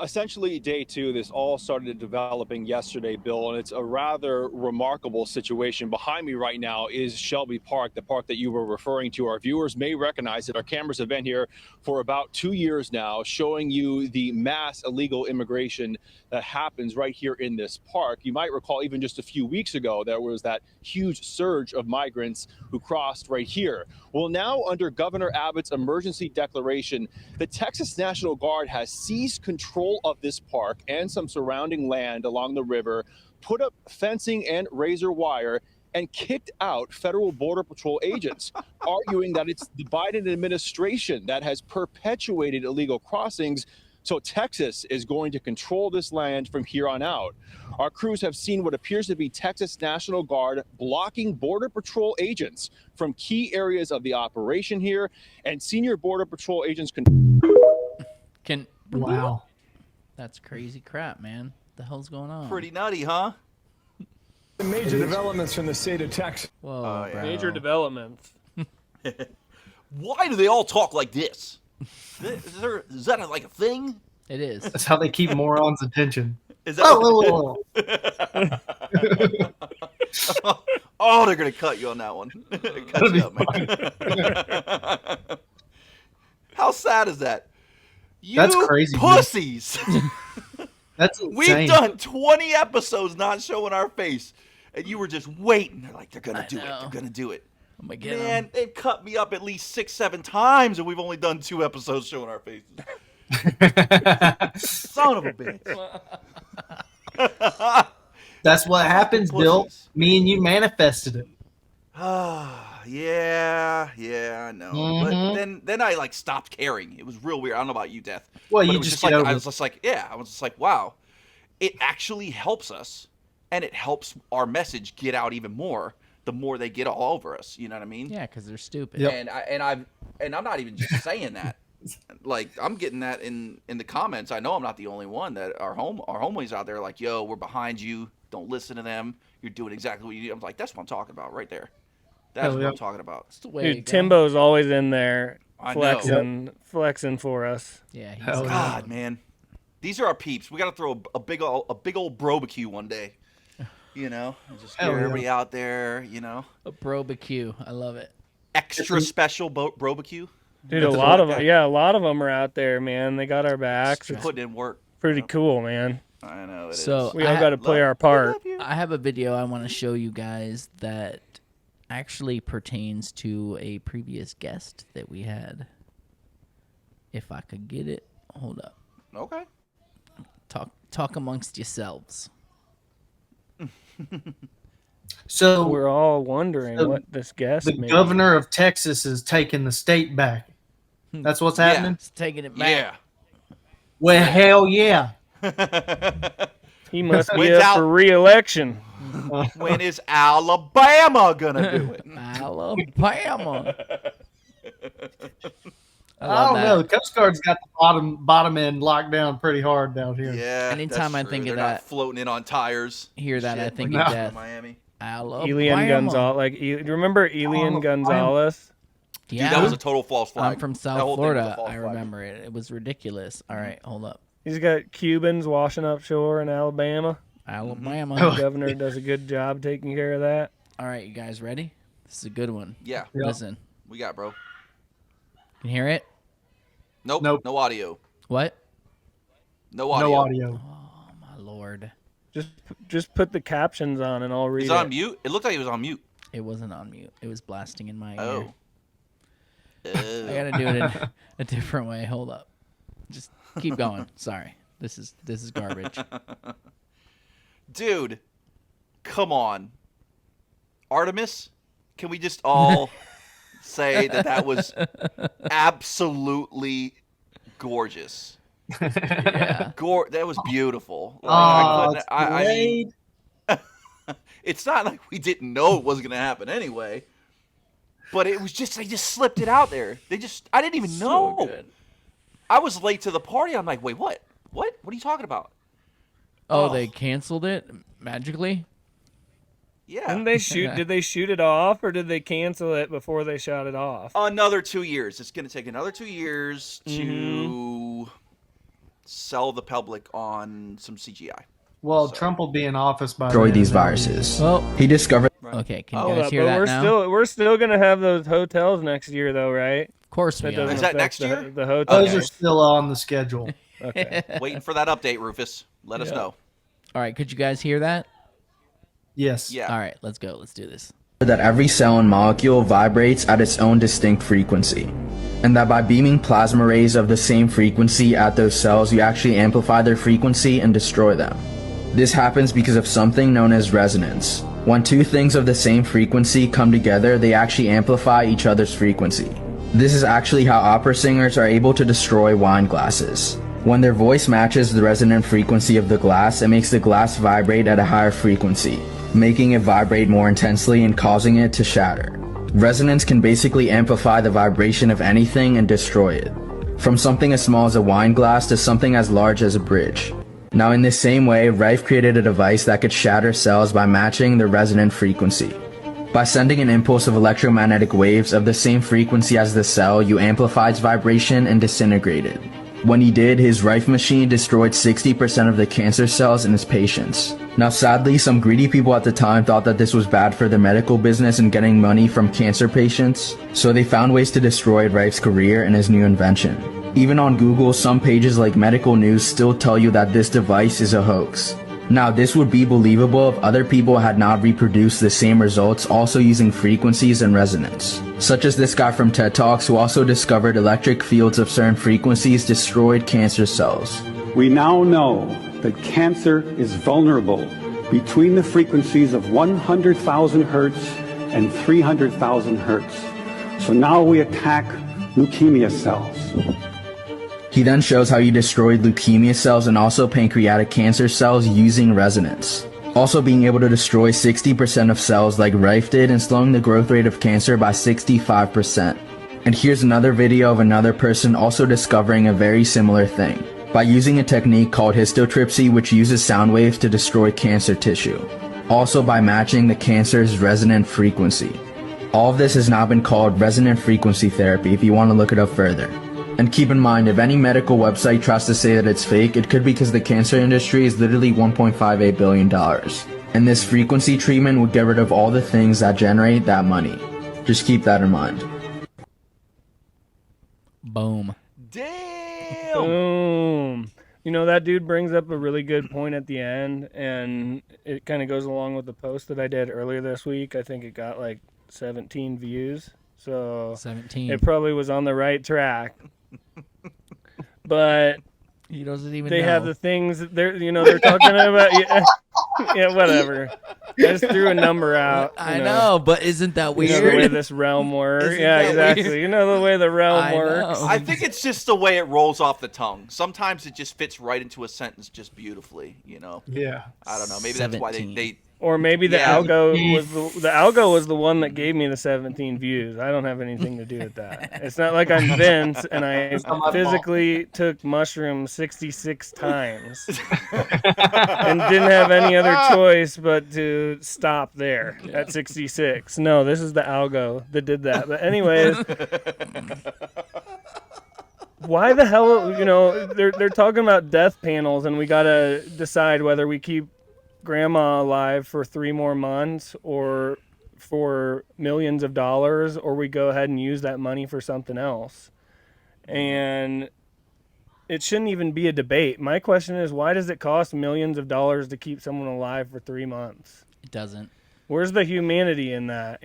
Essentially, day 2, this all started developing yesterday, Bill, and it's a rather remarkable situation. Behind me right now is Shelby Park, the park that you were referring to. Our viewers may recognize it. Our cameras have been here for about 2 years now, showing you the mass illegal immigration that happens right here in this park. You might recall even just a few weeks ago, there was that huge surge of migrants who crossed right here. Well, now under Governor Abbott's emergency declaration, the Texas National Guard has seized control of this park and some surrounding land along the river, put up fencing and razor wire, and kicked out federal Border Patrol agents, arguing that it's the Biden administration that has perpetuated illegal crossings. So Texas is going to control this land from here on out. Our crews have seen what appears to be Texas National Guard blocking Border Patrol agents from key areas of the operation here, and senior Border Patrol agents Can Wow. That's crazy crap, man. The hell's going on? Pretty nutty, huh? Major developments from the state of Texas. Whoa, Oh, yeah. bro. Major developments. Why do they all talk like this? Is that like a thing? It is. That's how they keep morons' attention. Is that? Oh, they're gonna cut you on that one. Cut you up, man. How sad is that? You That's crazy, dude. pussies. That's We've insane. done 20 episodes not showing our face, and you were just waiting. They're like, they're gonna do it. know. They're gonna do it. I'm gonna get Man, him. they've cut me up at least 6-7 times, and we've only done 2 episodes showing our faces. Son of a bitch. That's what happens, Bill. Pussies. Me and you manifested it. Yeah, I know. Mhm. But then I like stopped caring. It was real weird. I don't know about you, Death. Well, But you it was just like get over I it. was just like, yeah, I was just like, wow, it actually helps us, and it helps our message get out even more. The more they get all over us, you know what I mean? Yeah, because they're stupid. Yep. And I'm not even just saying that. Like I'm getting that in the comments. I know I'm not the only one that our homies out there are like, yo, we're behind you. Don't listen to them. You're doing exactly what you do. I'm like, that's what I'm talking about right there. That's Hell what yeah. I'm talking about. That's the way Dude, it goes. Timbo's always in there I know. flexing for us. Yeah, he's Hell yeah. God, man, these are our peeps. We got to throw a big old barbecue one day. You know, and just get Hell yeah. everybody out there. You know, a barbecue. I love it. extra special barbecue. Dude, That's a the lot word. of them, yeah, a lot of them are out there, man. They got our backs. It's Putting in work. pretty cool, man. I know it is. So We all got to play Love- our part. love you. I have a video I want to show you guys that actually pertains to a previous guest that we had. If I could get it, hold up. Okay. Talk amongst yourselves. So We're all wondering So what this guest the may governor of Texas is taking the state back. That's what's Yeah. happening? It's taking it back. Yeah. Well, hell yeah. He must be Wins up out. for re-election. When is Alabama gonna do it? Alabama. I don't know. The Coast Guard's got the bottom end locked down pretty hard down here. Yeah. Anytime that's I true. think of They're that- not floating in on tires. Hear that, I Shit, think like of in death. Miami. Alabama. Elian Gonzalez. Do you remember Elian Alabama. Gonzalez? Dude, Yeah, that was a total false flag. I'm from That South whole thing was a Florida. false I flag. remember it. It was ridiculous. All right, hold up. He's got Cubans washing up shore in Alabama. Alabama. The governor does a good job taking care of that. All right, you guys ready? This is a good one. Yeah. Yeah. Listen, We got, bro. can you hear it? Nope. Nope. No audio. What? No audio. No audio. Oh my lord! Just put the captions on and I'll read Is it on mute? It looked like it was on mute. It wasn't on mute. It was blasting in my ear. Oh. I gotta do it a different way. Hold up. Just keep going. Sorry. This is garbage. Dude, come on. Artemis, can we just all say that was absolutely gorgeous? Yeah. That was beautiful. Like, Oh, I mean, it's not like we didn't know it wasn't going to happen anyway. But it was just, they just slipped it out there. I didn't even know. So good. I was late to the party. I'm like, wait, what? What are you talking about? Oh, Oh. they canceled it magically. Yeah. Didn't they shoot? Did they shoot it off, or did they cancel it before they shot it off? Another 2 years. It's going to take another 2 years to Mm-hmm. sell the public on some CGI. Well, Trump will be in office by Destroy then, these and then viruses. Well, He discovered. okay, can you Hold guys up, hear but that now? we're still gonna have those hotels next year, though, right? Of course we That are. doesn't Is that affect next the, year? the hotels. those are still on the schedule. Okay. Waiting for that update, Rufus. Let us know. All right, could you guys hear that? Yes. Yeah. All right, let's go. Let's do this. That every cell and molecule vibrates at its own distinct frequency, and that by beaming plasma rays of the same frequency at those cells, you actually amplify their frequency and destroy them. This happens because of something known as resonance. When two things of the same frequency come together, they actually amplify each other's frequency. This is actually how opera singers are able to destroy wine glasses. When their voice matches the resonant frequency of the glass, it makes the glass vibrate at a higher frequency, making it vibrate more intensely and causing it to shatter. Resonance can basically amplify the vibration of anything and destroy it, from something as small as a wine glass to something as large as a bridge. Now in this same way, Rife created a device that could shatter cells by matching the resonant frequency. By sending an impulse of electromagnetic waves of the same frequency as the cell, you amplify its vibration and disintegrate it. When he did, his Rife machine destroyed 60% of the cancer cells in his patients. Now sadly, some greedy people at the time thought that this was bad for the medical business and getting money from cancer patients, so they found ways to destroy Rife's career and his new invention. Even on Google, some pages like Medical News still tell you that this device is a hoax. Now this would be believable if other people had not reproduced the same results also using frequencies and resonance, such as this guy from TED Talks who also discovered electric fields of certain frequencies destroyed cancer cells. We now know that cancer is vulnerable between the frequencies of 100,000 hertz and 300,000 hertz. So now we attack leukemia cells. He then shows how he destroyed leukemia cells and also pancreatic cancer cells using resonance, also being able to destroy 60% of cells like Rife did and slowing the growth rate of cancer by 65%. And here's another video of another person also discovering a very similar thing, by using a technique called histotripsy, which uses sound waves to destroy cancer tissue, also by matching the cancer's resonant frequency. All of this has now been called resonant frequency therapy if you want to look it up further. And keep in mind, if any medical website tries to say that it's fake, it could be because the cancer industry is literally $1.58 billion. And this frequency treatment would get rid of all the things that generate that money. Just keep that in mind. Boom. Damn. Boom. You know, that dude brings up a really good point at the end, and it kind of goes along with the post that I did earlier this week. I think it got like 17 views. So 17. it probably was on the right track. But He doesn't even they know. have the things that they're talking about. Yeah, whatever. I just threw a number out. I know, but isn't that You know the way weird? this realm works. Isn't Yeah, that exactly. weird? You know the way the realm I works. know. I think it's just the way it rolls off the tongue. Sometimes it just fits right into a sentence just beautifully, you know. Yeah. I don't know. Maybe that's why 17. they Or maybe the Yeah. algo was the algo was the one that gave me the 17 views. I don't have anything to do with that. It's not like I'm Vince and I not my fault. physically took mushrooms 66 times and didn't have any other choice but to stop there at 66. No, this is the algo that did that. But anyways, why the hell, they're talking about death panels and we got to decide whether we keep grandma alive for 3 more months or for millions of dollars, or we go ahead and use that money for something else. And it shouldn't even be a debate. My question is, why does it cost millions of dollars to keep someone alive for 3 months? It doesn't. Where's the humanity in that,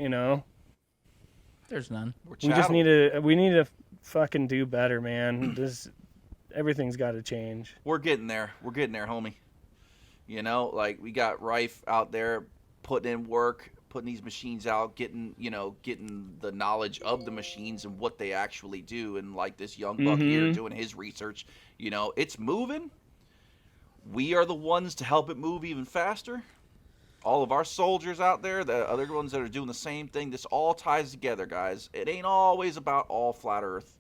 There's none. We just need to fucking do better, man. Everything's got to change. We're getting there. We're getting there, homie. You know, like we got Rife out there putting in work, putting these machines out, getting the knowledge of the machines and what they actually do. And like this young buck here doing his research, it's moving. We are the ones to help it move even faster. All of our soldiers out there, the other ones that are doing the same thing, this all ties together, guys. It ain't always about all flat Earth.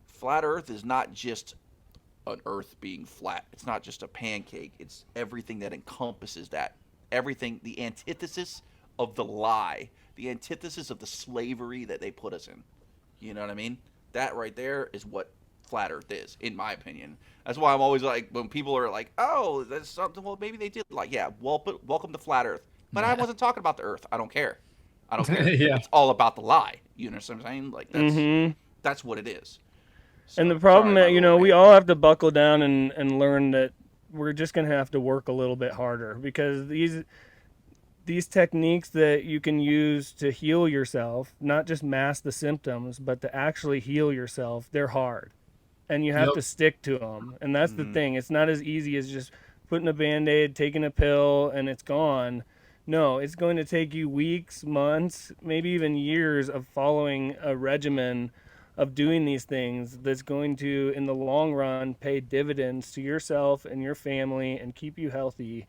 Flat Earth is not just an Earth being flat. It's not just a pancake. It's everything that encompasses that. Everything, the antithesis of the lie, the antithesis of the slavery that they put us in. You know what I mean? That right there is what flat Earth is, in my opinion. That's why I'm always like, when people are like, "Oh, that's something." Well, maybe they did. Like, yeah, welcome to flat Earth. But I wasn't talking about the Earth. I don't care. I don't care. Yeah. It's all about the lie. You know what I'm saying? Like Mm-hmm. that's what it is. So, And the problem, sorry, my you know, little we rant. all have to buckle down and learn that we're just going to have to work a little bit harder, because these techniques that you can use to heal yourself, not just mask the symptoms, but to actually heal yourself, they're hard. And you have Yep. to stick to them. And that's the thing. It's not as easy as just putting a Band-Aid, taking a pill, and it's gone. No, it's going to take you weeks, months, maybe even years of following a regimen of doing these things that's going to, in the long run, pay dividends to yourself and your family and keep you healthy.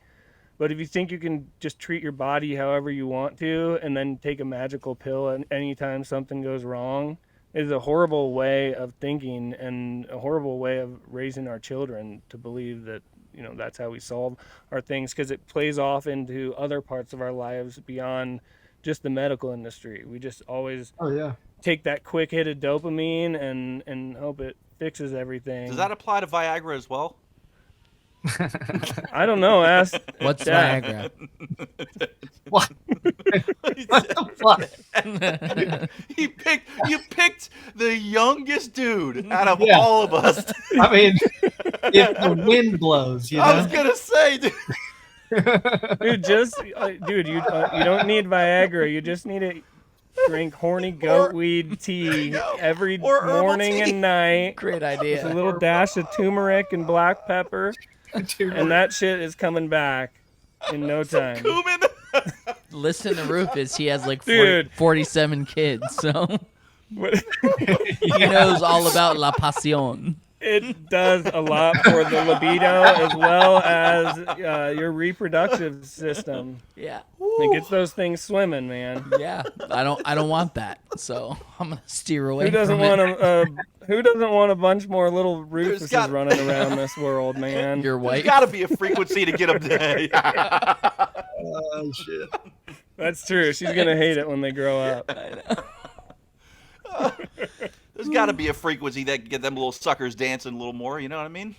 But if you think you can just treat your body however you want to and then take a magical pill anytime something goes wrong, is a horrible way of thinking and a horrible way of raising our children to believe that, you know, that's how we solve our things, because it plays off into other parts of our lives beyond just the medical industry. We just always Oh yeah. take that quick hit of dopamine and hope it fixes everything. Does that apply to Viagra as well? I don't know. Ask What's Jack. Viagra? What? What the fuck? You picked the youngest dude out of Yeah. all of us. I mean, if the wind blows, you I was know. gonna say, dude. Dude, you don't need Viagra. You just need to drink horny goat weed tea every Or herbal morning tea. and night. Great With a idea. little dash of turmeric and black pepper, and that shit is coming back in no time. Cumin. Listen to Rufus. He has like Dude. 47 kids, so But he knows all about la pasión. it does a lot for the libido as well as your reproductive system. Yeah. It gets those things swimming, man. Yeah. I don't want that. So I'm gonna steer away Who doesn't from want it. who doesn't want a bunch more little Rufuses got- running around this world, man? Your There's wife. got to be a frequency to get them there. Oh shit. That's true. She's gonna hate it when they grow up. There's got to be a frequency that can get them little suckers dancing a little more. You know what I mean?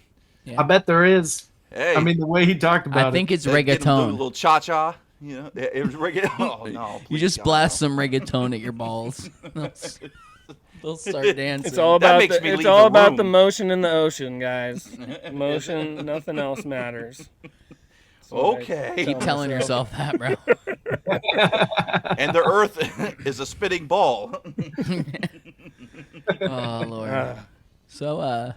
I bet there is. Hey, I mean, the way he talked about I think it. it's get 'em doing a reggaeton. little cha-cha. You know, it was reggaeton. Oh no! You please, just God, blast no. some reggaeton at your balls. They'll start dancing. It's all That about makes the, me it's leave all the about the room. motion in the ocean, guys. Motion, nothing else matters. That's what I Okay. tell Keep telling myself. yourself that, bro. And the Earth is a spinning ball. Oh Lord. Ah. So,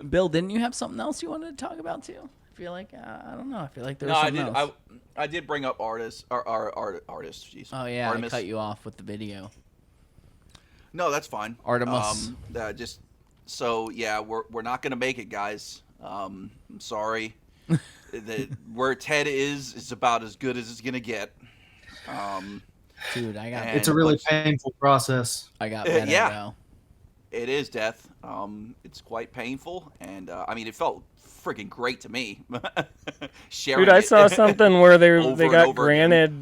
Bill, didn't you have something else you wanted to talk about too? I feel like I don't know. I feel like there was No, I something did. else. I did bring up artists. Artists. Jeez. Oh yeah, Artemis. I cut you off with the video. No, that's fine. Artemis. Just so yeah, we're not gonna make it, guys. I'm sorry. Where Ted is about as good as it's gonna get. Dude, I got And- It's a really painful process. better yeah. though. It is death. It's quite painful, and I mean, it felt freaking great to me. Sharing Dude, I it saw something where they over and got over again. granted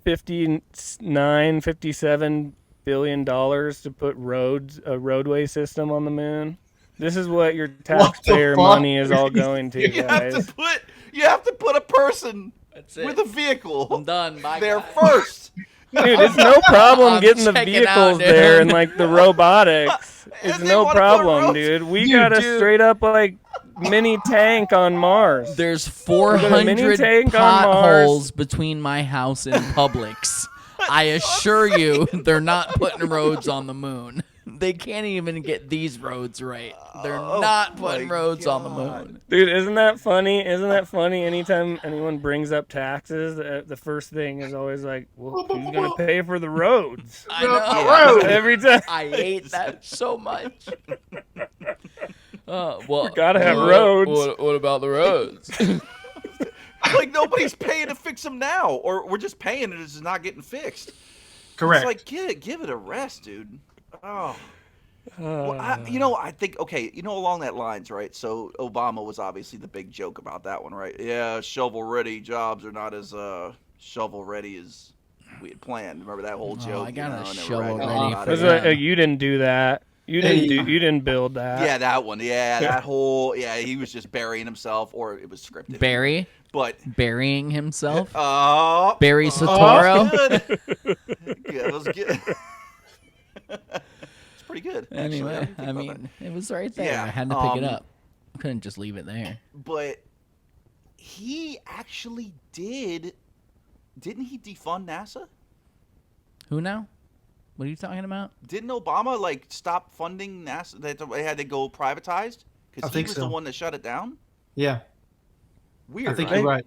57 billion dollars to put a roadway system on the moon. This is what your taxpayer fuck? money is all going to, You have guys. to put a person That's it. with a vehicle I'm done. Bye, there guys. first. Dude, it's no problem I'm getting the checking vehicles out, dude. there and like the robotics. It's And they no wanna put problem, roads- dude. We Dude, got a dude. straight up like mini tank on Mars. There's got a mini 400 tank on potholes between my house and Publix. I assure you, they're not putting roads on the moon. They can't even get these roads right. They're not putting my roads on the God. moon. Dude, isn't that funny? Isn't that funny? Anytime anyone brings up taxes, the first thing is always like, well, who's going to pay for the roads? I know. Every time. I hate that so much. Well, Gotta have roads. What about the roads? Like nobody's paying to fix them now, or we're just paying and it's just not getting fixed. Correct. It's like give it a rest, dude. Oh. Well, I think along that lines, right? So Obama was obviously the big joke about that one, right? Yeah, shovel-ready jobs are not as shovel ready as we had planned. Remember that whole joke? I got a and they were shovel ragging ready about for it. It was like, you didn't do that. You didn't build that. Yeah, that one. Yeah, that whole. Yeah, he was just burying himself, or it was scripted. But burying himself. Barry Soetoro. That was good. It's pretty good. Anyway, I mean, it was right there. Yeah, I had to pick it up. I couldn't just leave it there. But he actually did. Didn't he defund NASA? Who now? What are you talking about? Didn't Obama like stop funding NASA? They had to go privatized because he was the one that shut it down. Yeah, weird. I think right? you're right.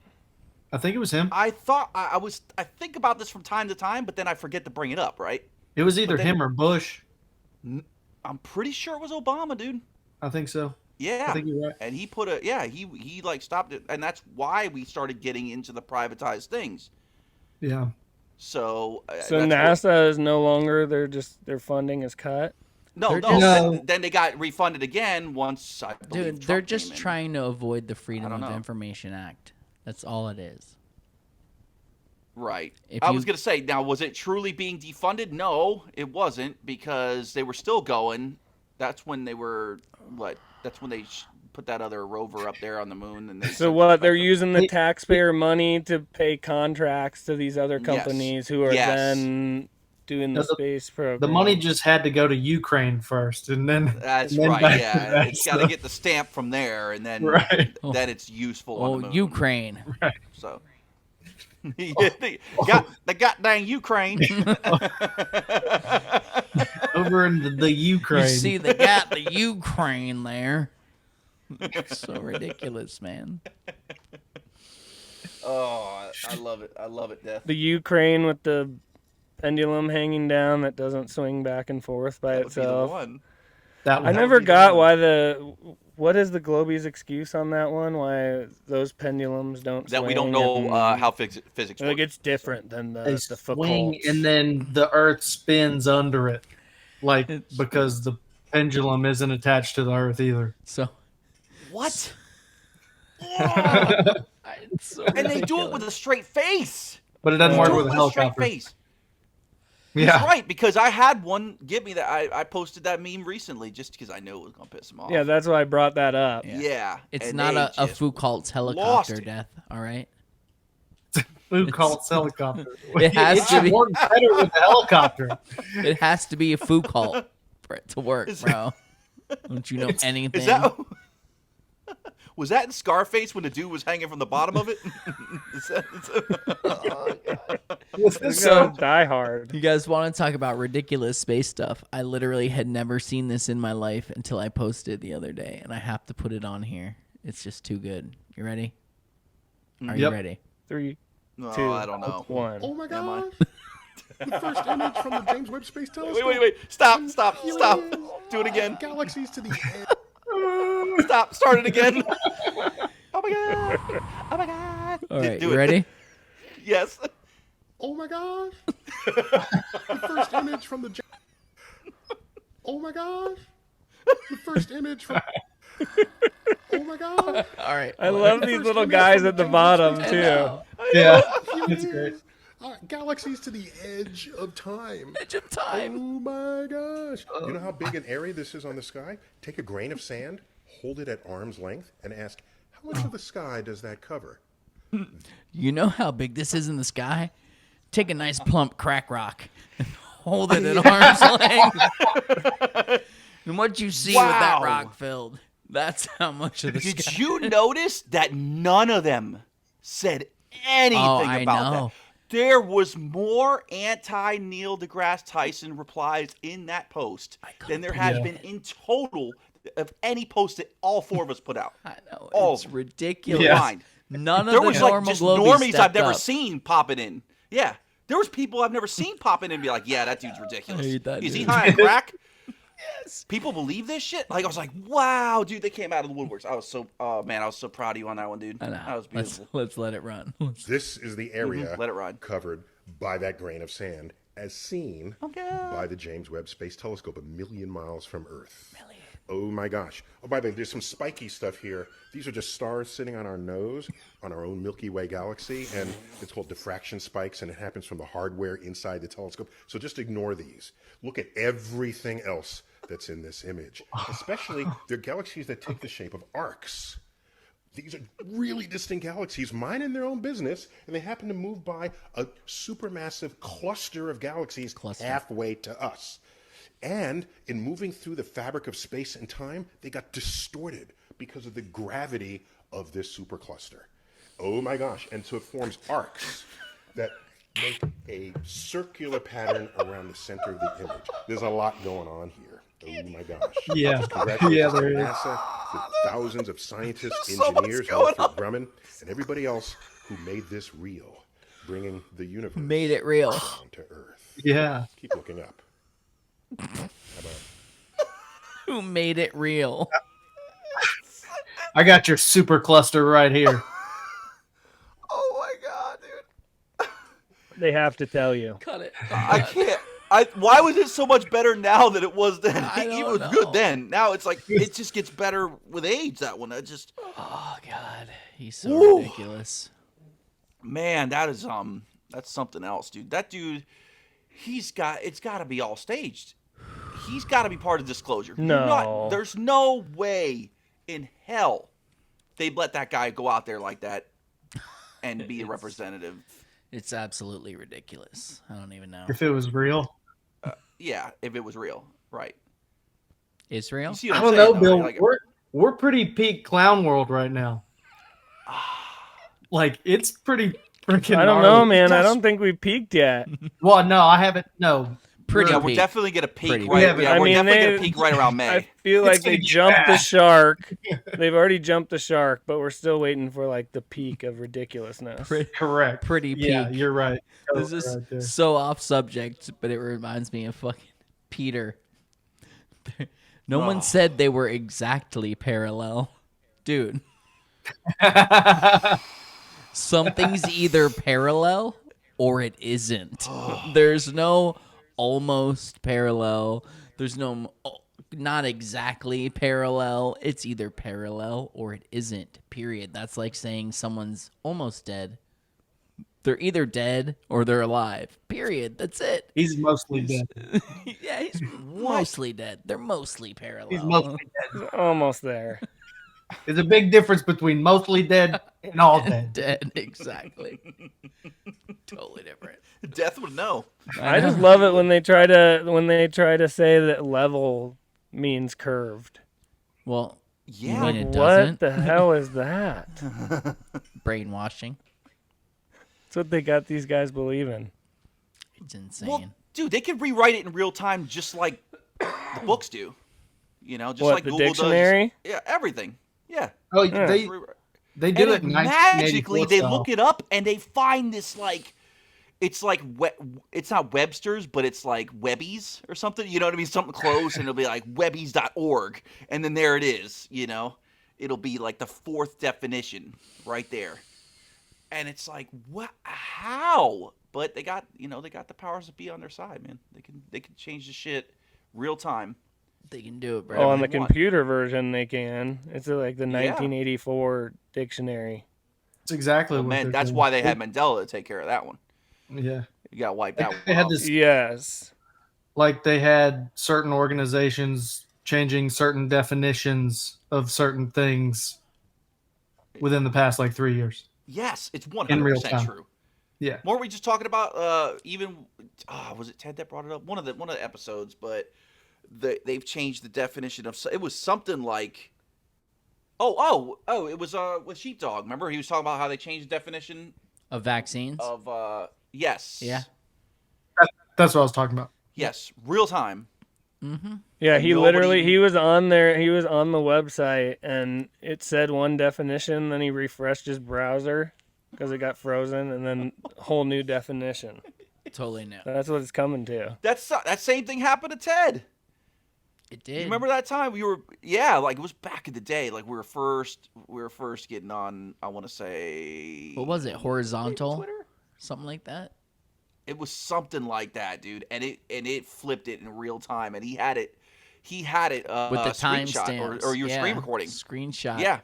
I think it was him. I thought I think about this from time to time, but then I forget to bring it up. Right? It was either him or Bush. I'm pretty sure it was Obama, dude. I think so. Yeah, I think you're right. And he put he like stopped it, and that's why we started getting into the privatized things. Yeah. So NASA is no longer their funding is cut. No. Then they got refunded again once. Dude, they're just trying to avoid the Freedom of Information Act. That's all it is. Right. I was gonna say, now was it truly being defunded? No, it wasn't, because they were still going. That's when they were That's when they put that other rover up there on the moon. And they're using the taxpayer money to pay contracts to these other companies who are then doing the space program. The money just had to go to Ukraine first, and then that's right. Yeah, it's got to get the stamp from there, and then then it's useful. on the moon. Ukraine. Right. So. the goddamn Ukraine. Over in the Ukraine. You see, they got the Ukraine there. It's so ridiculous, man. Oh, I love it. I love it, Death. The Ukraine with the pendulum hanging down that doesn't swing back and forth by itself. I never got what is the Globies' excuse on that one? Why those pendulums don't swing? That we don't know how physics works. Like it's different than the swing, and then the Earth spins under it, because the pendulum isn't attached to the Earth either. So, what? So and they do it with a straight face. But it doesn't work with a helicopter. Straight face. Yeah. He's right, because I had one give me that. I posted that meme recently just because I knew it was going to piss him off. Yeah, that's why I brought that up. Yeah. It's not a Foucault's helicopter, Death, all right? Foucault's helicopter. It has to be. Work better with the helicopter. It has to be a Foucault for it to work, bro. Don't you know anything? Was that in Scarface when the dude was hanging from the bottom of it? So Die Hard. You guys want to talk about ridiculous space stuff? I literally had never seen this in my life until I posted the other day, and I have to put it on here. It's just too good. You ready? Are you ready? 3, No, 2, I don't know. 1. Oh my god! The first image from the James Webb Space Telescope. Wait! Stop! Do it again. Galaxies to the edge. Stop! Start it again. Oh my god! Oh my god! All right, you ready? Yes. Oh my gosh! The first image from the. Oh my gosh! The first image from. Oh my god! All right. I love these little guys at the bottom too. Yeah, that's great. Galaxies to the edge of time. Edge of time. Oh my gosh! You know how big an area this is on the sky? Take a grain of sand, hold it at arm's length, and ask, how much of the sky does that cover? You know how big this is in the sky? Take a nice plump crack rock and hold it at arm's length. And what you see with that rock filled, that's how much of the sky. Did you notice that none of them said anything about that? There was more anti-Neil deGrasse Tyson replies in that post than there has been in total of any post that all four of us put out. I know. All It's ridiculous. combined. None of There the was normal just Globies normies I've stepped never up. seen popping in. Yeah. There was people I've never seen popping in and be like, yeah, that dude's ridiculous. I hate that Is he dude. high on crack? Yes. People believe this shit? Like, I was like, wow, dude, they came out of the woodworks. I was so, I was so proud of you on that one, dude. I know. That was beautiful. Let's let it run. This is the area Let it ride. covered by that grain of sand as seen by the James Webb Space Telescope 1 million miles from Earth. Oh my gosh. Oh, by the way, there's some spiky stuff here. These are just stars sitting on our nose, on our own Milky Way galaxy, and it's called diffraction spikes, and it happens from the hardware inside the telescope. So just ignore these. Look at everything else that's in this image. Especially, they're galaxies that take the shape of arcs. These are really distant galaxies, minding their own business, and they happen to move by a supermassive cluster of galaxies halfway to us. And in moving through the fabric of space and time, they got distorted because of the gravity of this supercluster. Oh my gosh. And so it forms arcs that make a circular pattern around the center of the image. There's a lot going on here. Oh my gosh. Yeah. Congratulations there to is. NASA, the thousands of scientists, There's so much engineers, going Northrop Grumman, and everybody else who made this real, bringing the universe Made it real. down to Earth. Yeah. Keep looking up. How about Who made it real? I got your super cluster right here. Oh my god, dude. They have to tell you. Cut it. I can't. Why was it so much better now than it was then? I It don't was know. good then. Now it's like it just gets better with age. That one, Oh God, he's so Woo. ridiculous. man, that's something else, dude. That dude, it's got to be all staged. He's got to be part of disclosure. No. There's no way in hell they'd let that guy go out there like that and be a representative. It's absolutely ridiculous. I don't even know. If it was real. Yeah, if it was real, right? Israel? You see what I I'm don't saying, know, though, Bill. right? We're pretty peak clown world right now. Like it's pretty freaking. I don't know, gnarly. man. I don't think we peaked yet. Well, no, I haven't. No, Pretty Yeah, peak. we're definitely gonna peak Pretty right. peak. Yeah, I we're mean, definitely they- gonna peak right around May. I feel like It's they gonna get jumped the bad. shark. They've already jumped the shark, but we're still waiting for like the peak of ridiculousness. correct. Pretty peak. Yeah, you're right. This Totally is right there. so off subject, but it reminds me of fucking Peter. No one said they were exactly parallel. Dude, something's either parallel or it isn't. There's no almost parallel. There's no not exactly parallel. It's either parallel or it isn't. Period. That's like saying someone's almost dead. They're either dead or they're alive. Period. That's it. He's mostly dead. Yeah, he's mostly dead. They're mostly parallel. He's mostly dead. Almost there. There's a big difference between mostly dead and all dead. dead. Exactly. Totally different. Death would know. I just love it when they try to say that level means curved. Well, Yeah. I mean, it What doesn't. the hell is that? Brainwashing. That's what they got these guys believing. It's insane. Well, dude, they can rewrite it in real time just like the books do. You know, just What, like the Google dictionary? does. Yeah, everything. Yeah. Oh, Yeah. they do it And in magically 1984 they style. look it up and they find this it's not Webster's, but it's like Webbies or something. You know what I mean? Something close, and it'll be like Webbies.org, and then there it is. You know, it'll be like the fourth definition right there, and it's like, what? How? But they got the powers that be on their side, man. They can change the shit real time. they can do it, bro. Oh, on the they want. computer version they can. It's like the 1984 dictionary. That's exactly Well, what man, they're that's doing. why they had Mandela to take care of that one. Yeah. You got to wipe that They one had out. this, Yes. like they had certain organizations changing certain definitions of certain things within the past like 3 years. Yes, it's In real 100% time. true. Yeah. What were we just talking about? Was it Ted that brought it up? One of the episodes, but they've changed the definition of. It was something like. It was with Sheepdog. Remember, he was talking about how they changed the definition Of vaccines? of yes, Yeah. That's what I was talking about. yes, real time. Mm-hmm. Yeah, And he nobody- literally he was on there. He was on the website, and it said one definition. Then he refreshed his browser because it got frozen, and then whole new definition. Totally new. That's what it's coming to. That same thing happened to Ted. It You did. remember that time like it was back in the day. Like we were first getting on. I want to say What was it? Horizontal? Twitter? Something like that? It was something like that, dude, and it flipped it in real time, and he had it he had it with the screenshot timestamps or your screen recording. Screenshot. Yeah.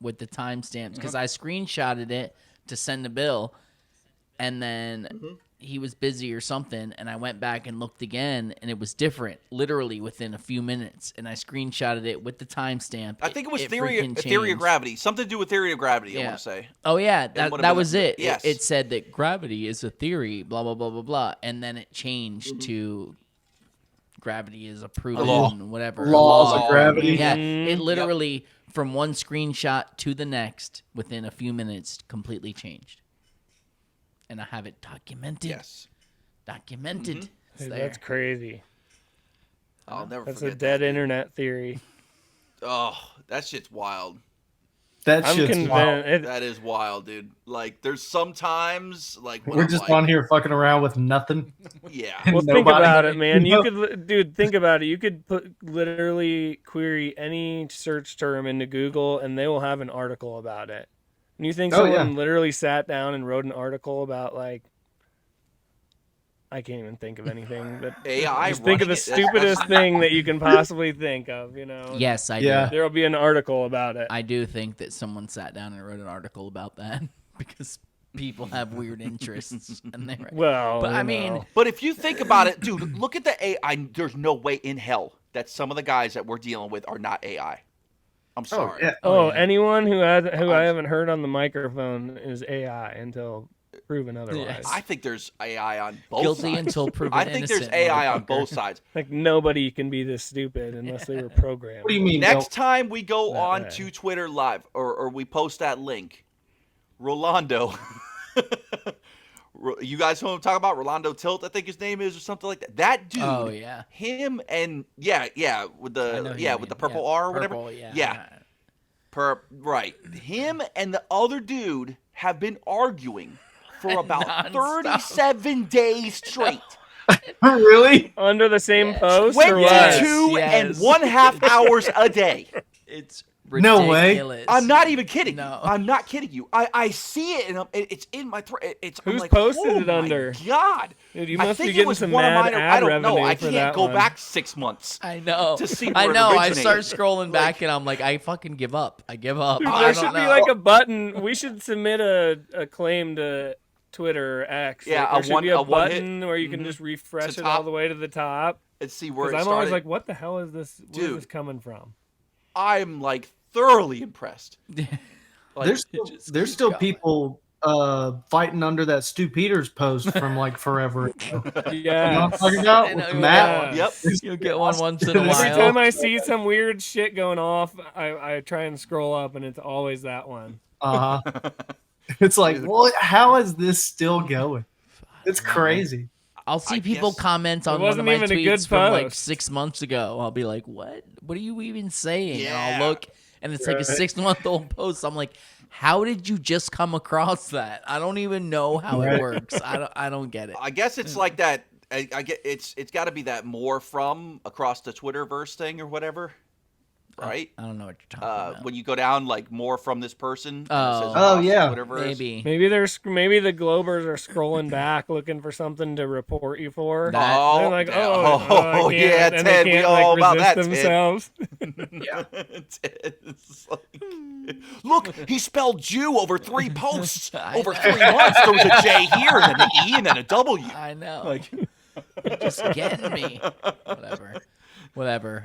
With the timestamps, because I screenshotted it to send to Bill, and then he was busy or something, and I went back and looked again, and it was different, literally within a few minutes, and I screenshotted it with the timestamp. I think it was theory freaking of changed. gravity. Something to do with theory of gravity, I want to say. Oh, yeah, would've that been was a- it. yes. It said that gravity is a theory, blah, blah, blah, blah, blah, and then it changed to gravity is a proven law. whatever. Laws of law. gravity. Yeah, it literally, from one screenshot to the next, within a few minutes, completely changed. And I have it documented. Yes. Documented. It's Dude, there. that's crazy. I'll never That's forget a dead that. internet theory. Oh, that shit's wild. That I'm shit's wild. convinced. That is wild, dude. Like, there's sometimes, like, when We're I'm just like, on here fucking around with nothing. yeah. Well, think Nobody- about it, man. You No. could, dude, think about it. You could literally query any search term into Google, and they will have an article about it. And you think Oh, someone yeah. literally sat down and wrote an article about, like, I can't even think of anything, but AI just think of the running it, that's- stupidest thing that you can possibly think of. You know? Yes, I Yeah. do. There will be an article about it. I do think that someone sat down and wrote an article about that because people have weird interests. And they Well, but I you mean, know. But if you think about it, dude, look at the AI. There's no way in hell that some of the guys that we're dealing with are not AI. I'm sorry. yeah. Oh, yeah. anyone who I I'm- haven't heard on the microphone is AI until proven otherwise. I think there's AI on both guilty sides. until proven I think innocent. there's AI on motherfucker. both sides. Like nobody can be this stupid unless they were programmed. What do you mean? Next time we go That on way. to Twitter Live or we post that link, Rolando. You guys know what I'm talking about? Rolando Tilt, I think his name is, or something like that. That dude. Oh, yeah. Him and with I know the who you with the mean. purple Yeah, R or purple, whatever. yeah. Right. Him and the other dude have been arguing for about Nonstop. 37 days straight. Really? Under the same post or 22 what? Yes. and 1/2 hours a day. It's No way. ridiculous. I'm not even kidding. No. I'm not kidding you. I see it and it's in my throat. I'm Who's like, posted oh it my under? God. Dude, you I must think be it getting was some one of mad mine. ad I don't know. revenue I for can't that go one. back 6 months. I know. To see I where it know. I start originated. scrolling back and I'm like, I fucking give up. I give up. Dude, I there don't should be know. like a button. We should submit a claim to Twitter or X. Yeah, Like, there should be a one hit. button where you can just refresh To it all top. the way to the top. Let's see where it Because I'm started. always like, what the hell is this? Where's Dude. this coming from? I'm like thoroughly impressed. Like, There's still people fighting under that Stu Peters post from like forever ago. You know what Yeah. I'm talking about? I With know, the map? yeah. Yep. You'll get one once in a Every while. time I see some weird shit going off, I try and scroll up, and it's always that one. Uh-huh. It's like, well, how is this still going? It's crazy. I'll see I people guess- comment It on one of wasn't my even a good tweets from like post. 6 months ago. I'll be like, what? What are you even saying? And Yeah. I'll look, and it's like a 6-month-old post. I'm like, how did you just come across that? I don't even know how it Right. works. I don't get it. I guess it's like that. I get it's got to be that more from across the Twitterverse thing or whatever, right? I don't know what you're talking about. When you go down like more from this person. and it Oh. says Oh, across the yeah. Twitterverse. Maybe. Maybe the Globers are scrolling back looking for something to report you for. That- Oh, They're like, yeah. I can't, yeah, and Ted, they we can't all like about resist that, Ted. themselves. It's like, look, he spelled Jew over 3 posts. I Over know. 3 months, there was a J here, and then an E, and then a W. I know. You're just getting me. Whatever.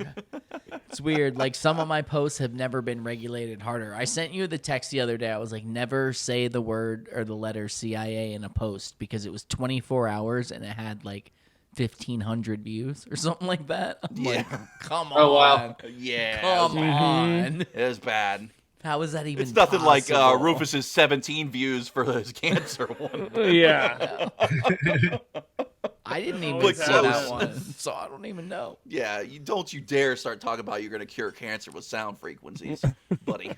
It's weird. Like, some of my posts have never been regulated harder. I sent you the text the other day. I was like, never say the word or the letter CIA in a post, because it was 24 hours and it had like 1,500 views or something like that. I'm like, come on. Oh, wow. Yeah, Come on. it was bad. How is that even It's nothing like possible? Rufus's 17 views for his cancer one. Yeah. I didn't even Always see close. that one, so I don't even know. Yeah, don't you dare start talking about you're going to cure cancer with sound frequencies, buddy.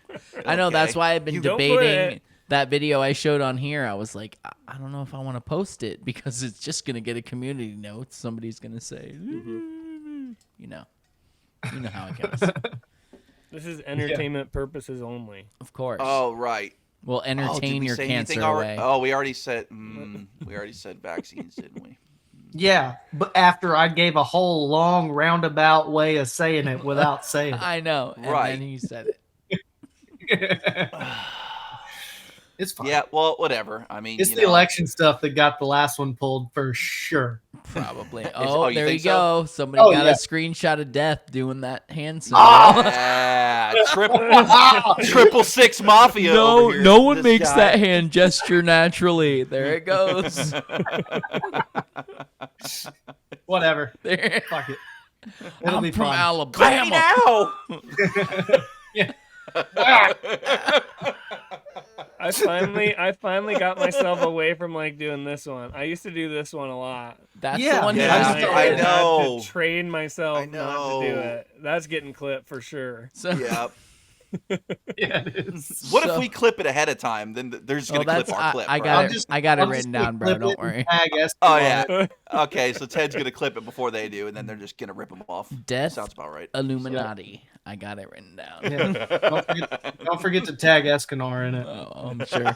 I know, that's Okay? why I've been You don't put debating it- that video I showed on here. I was like, I don't know if I want to post it, because it's just going to get a community note. Somebody's going to say, you know how it goes. This is entertainment purposes only. Of course. Oh, right. We'll Oh, did entertain we your say cancer anything already? away. Oh, we already said vaccines, didn't we? Yeah, but after I gave a whole long roundabout way of saying it without saying it. I know. And Right. then he said it. It's fine. Yeah, well, whatever. I mean, It's the election stuff that got the last one pulled for sure. Probably. oh, you There you think so? go. Somebody Oh, got yeah. a screenshot of Death doing that hand symbol. Yeah, triple six mafia. over here. No one This makes guy. that hand gesture naturally. There it goes. Whatever. There. Fuck it. It'll I'm be from fun. Clip me Alabama. now. Yeah. I finally got myself away from like doing this one. I used to do this one a lot. That's Yeah. the one Yeah, that And I had know. to train myself I not to do know. it. That's getting clipped for sure. So, Yeah. Yeah, it is. What So- if we clip it ahead of time? Then they're just gonna clip our clip. I right? got I'll it. just- I got it I'm just written gonna down, bro. clip it Don't and worry. tag Escalon Oh on it. yeah. Okay, so Ted's gonna clip it before they do, and then they're just gonna rip them off. Death Sounds about right. Illuminati. I got it written down. Yeah. Don't forget to tag Escanor in it. Oh, I'm sure.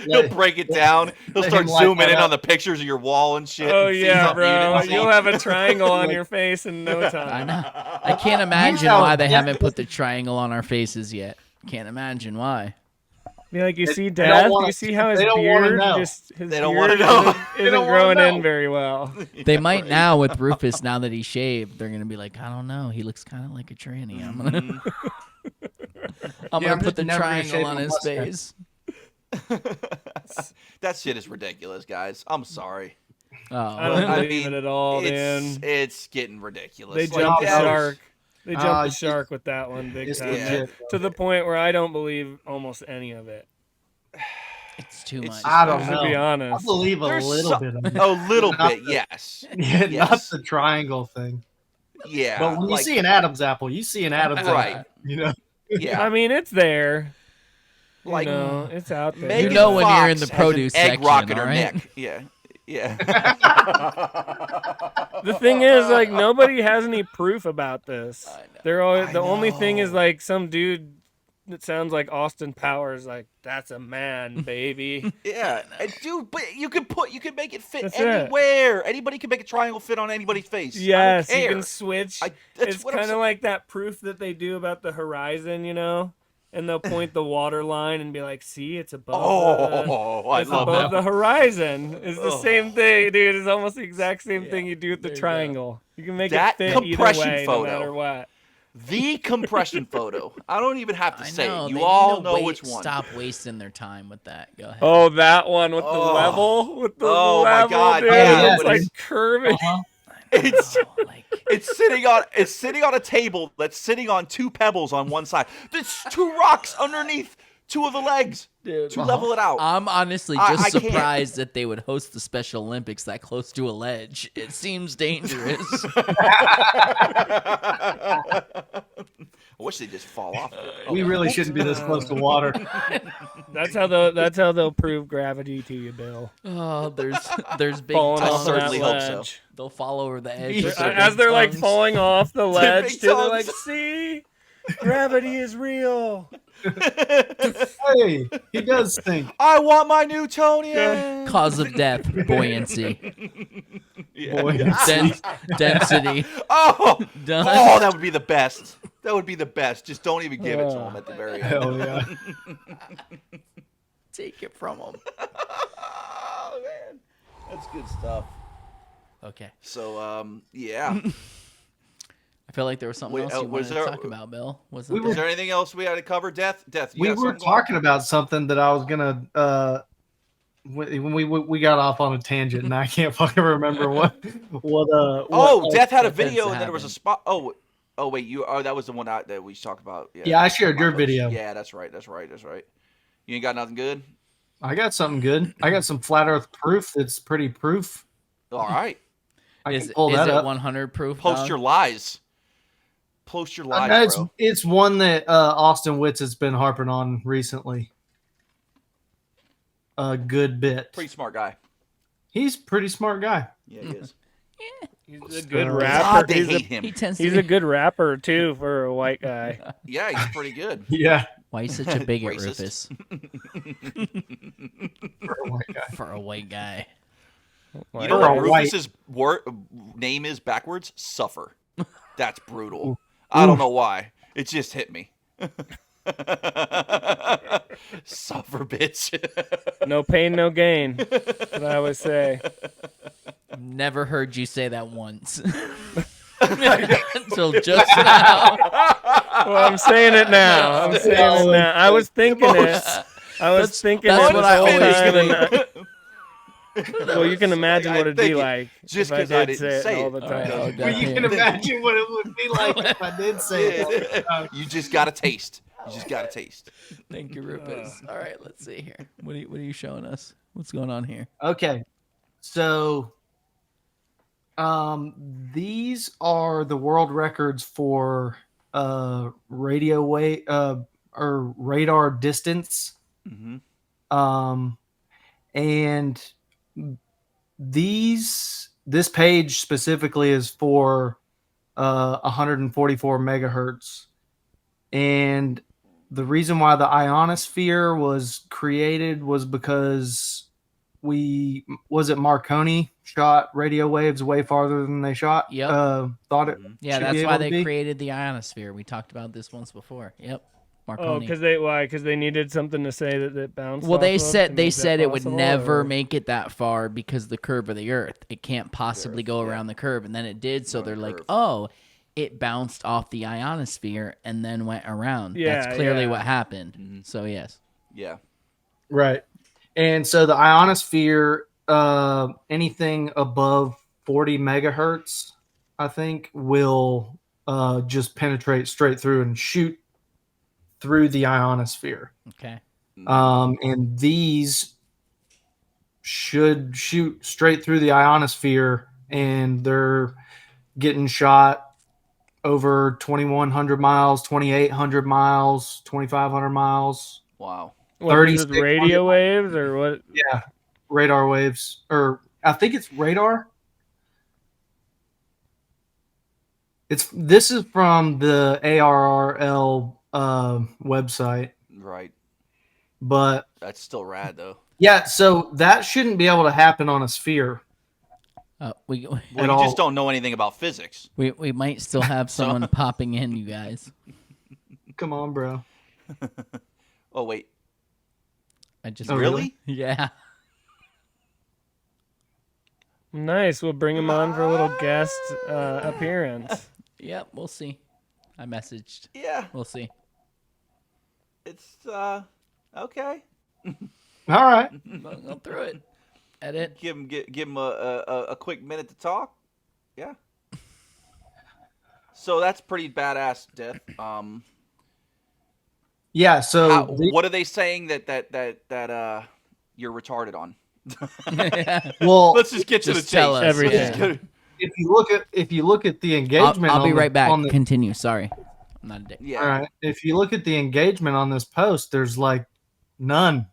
He'll break it down. He'll let start him light zooming that in up. on the pictures of your wall and shit. Oh and see yeah, something you bro. didn't see. You'll have a triangle on your face in no I time. know. I can't imagine how why they Death haven't put the triangle on our faces yet. Can't imagine why. Be like, you see don't Death? wanna- You see how his they don't wanna beard know. just his They don't beard wanna know. isn't, They isn't don't wanna growing know. in very well. They might now with Rufus. Now that he shaved, they're gonna be like, I don't know. He looks kind of like a tranny. I'm gonna, I'm Yeah, gonna I'm put just the never gonna triangle shave on my his mustache. face. That shit is ridiculous, guys. I'm sorry. I Oh, don't I believe mean, it at all, man. It's getting ridiculous. They Like, jumped the yeah, shark. They jumped the it's- shark with that one big it's time. legit. To the point where I don't believe almost any of it. it's too It's much. just- I don't To know. be I honest. believe a There's little so- bit of it. A little Not bit, the- yes. Yeah, not Yes. the triangle thing. Yeah. But when you like, see an Adam's apple, you see an Adam's Right. apple. You know? yeah. I mean, it's there. Like, you know, it's out there. Megan You know when you're Fox in the has produce an egg section, rock in her alright? neck. Yeah. Yeah. The thing is, like, nobody has any proof about this. I know. They're always, I the only thing is know. like some dude that sounds like Austin Powers, like that's a man, baby. Yeah, and dude, but you can make it fit That's it. anywhere. Anybody can make a triangle fit on anybody's face. Yes, I don't you care. can switch. That's It's what I'm kind of saying. like that proof that they do about the horizon, you know. And they'll point the water line and be like, "See, it's above. Oh, I it's love above that. the horizon." It's the Oh. same thing, dude. It's almost the exact same Yeah, thing you do with the there you go. triangle. You can make That it fit either compression way, photo. no matter what. The compression photo. I don't even have to I say know. it. They You all need to know which one. Stop wasting their time with that. Go ahead. Oh, that one with the Oh. level, with the Oh, my level, God, dude. yeah, It's when like it's- curving. Uh-huh. It's Like, it's sitting on a table that's sitting on two pebbles on one side. There's two rocks underneath two of the legs dude, to level it out. I'm honestly I just can't. surprised that they would host the Special Olympics that close to a ledge. It seems dangerous. I wish they just fall off. We really shouldn't be this close to water. That's how they'll prove gravity to you, Bill. Oh, there's big Falling I off tongues. certainly that hope so. ledge. They'll fall over the edge. with their As big they're like tongues. falling off the ledge, big too, they're like, tongues. "See, gravity is real." Hey, he does stink. I want my Newtonian. Cause of death, buoyancy, Yeah. Boy, density. Oh, Done. oh, that would be the best. That would be the best. Just don't even give it to him at the very end. hell yeah. Take it from them. Oh man, that's good stuff. Okay. So, yeah. I feel like there was something Wait, else you was wanted there- to talk about, Bill. Wasn't We there? Is there anything else we had to cover? Death. You We got were something going? talking about something that I was gonna when we got off on a tangent and I can't fucking remember what Oh, Death had a what tends video to and then there was a happen. spot. Oh wait, that was the one that we talked about. Yeah, I shared your Marcos. video. Yeah, that's right. You ain't got nothing good. I got something good. I got some flat Earth proof that's pretty proof. All right, I Is can pull it that up. 100 proof? post dog? your lies. Post your lies, bro. It's one that Austin Witz has been harping on recently. A good bit. Pretty smart guy. He's a pretty smart guy. Yeah, he is. He's a good God, rapper. God, they He's hate a, him. He tends he's to a be. good rapper too for a white guy. Yeah, he's pretty good. Yeah. Why are you such a bigot, Racist. Rufus? For a white guy. For a white guy. You know what Or a white. Rufus's name is backwards? Suffer. That's brutal. I don't know why. It just hit me. Suffer, bitch. No pain, no gain. That's what I always say. Never heard you say that once. Until just now. Well, I'm saying it now. I'm saying it now. I was thinking it. I was thinking that's it what this I whole always time. think. Well, you can imagine what it'd be like Just if 'cause I I did didn't say it all it. the All time. right, Well, you can imagine what it would be like if I did say it. You just got a taste. You just got a taste. Thank you, Rufus. All right, let's see here. What are you showing us? What's going on here? Okay, so these are the world records for radio wave or radar distance. Mm-hmm. And this page specifically is for 144 megahertz, and the reason why the ionosphere was created was because Marconi shot radio waves way farther than they shot. Yep. Thought it. Yeah, should that's be why able to they be. created the ionosphere. We talked about this once before. Yep. Oh, Marconi. because they needed something to say that it bounced. Well, off they of said to they make said that it would possible, never or- make it that far because of the curve of the Earth. It can't possibly go around the curve, and then it did. So they're like, "Oh, it bounced off the ionosphere and then went around." Yeah, That's clearly yeah. what happened. So yes, Yeah. Right. And so the ionosphere, anything above 40 megahertz, I think, will just penetrate straight through and shoot through the ionosphere. okay. And these should shoot straight through the ionosphere, and they're getting shot over 2,100 miles, 2,800 miles, 2,500 miles. Wow. What, this is 3600 radio waves or what? Yeah, radar waves, or I think it's radar. This is from the ARRL website, Right. but That's still rad though. yeah, so that shouldn't be able to happen on a sphere. We Well, At you all. just don't know anything about physics. we might still have someone popping in, you guys. Come on, bro. Oh wait. I just Oh, Really? Yeah. Nice. We'll bring him on for a little guest appearance. Yep. We'll see. I messaged. Yeah. We'll see. It's okay. All right. Go through it. Edit. Give him a quick minute to talk. Yeah. So that's pretty badass, Death. Yeah. So What are they saying that you're retarded on? well, Let's just get to the Just tell chase. us, everything. Let's just go- if you look at the engagement, I'll be on right back. on the- Continue. Sorry. I'm not a dick. Yeah. all right. If you look at the engagement on this post, there's like none.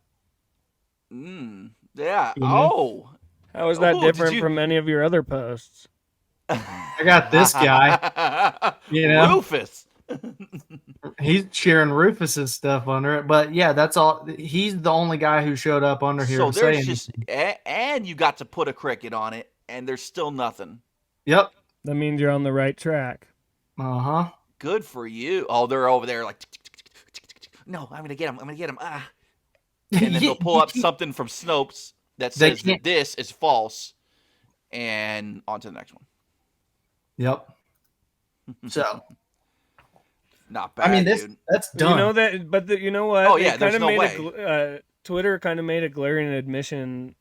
Yeah. Mhm. Oh. How is that Oh, did different you- from any of your other posts? I got this guy. You know? Rufus. He's sharing Rufus's stuff under it, but yeah, that's all. He's the only guy who showed up under here. So to there's say just anything. and you got to put a cricket on it, and there's still nothing. Yep. That means you're on the right track. Uh-huh. Good for you. Oh, they're over there like, no, I'm gonna get him. I'm gonna get him. Ah. And then they'll pull up something from Snopes that They says that can't- this is false, and on to the next one. Yep. So Not bad, I mean, dude. that's done. You know that, but you know what? Oh, They yeah, there's kinda no made way. Twitter kind of made a glaring admission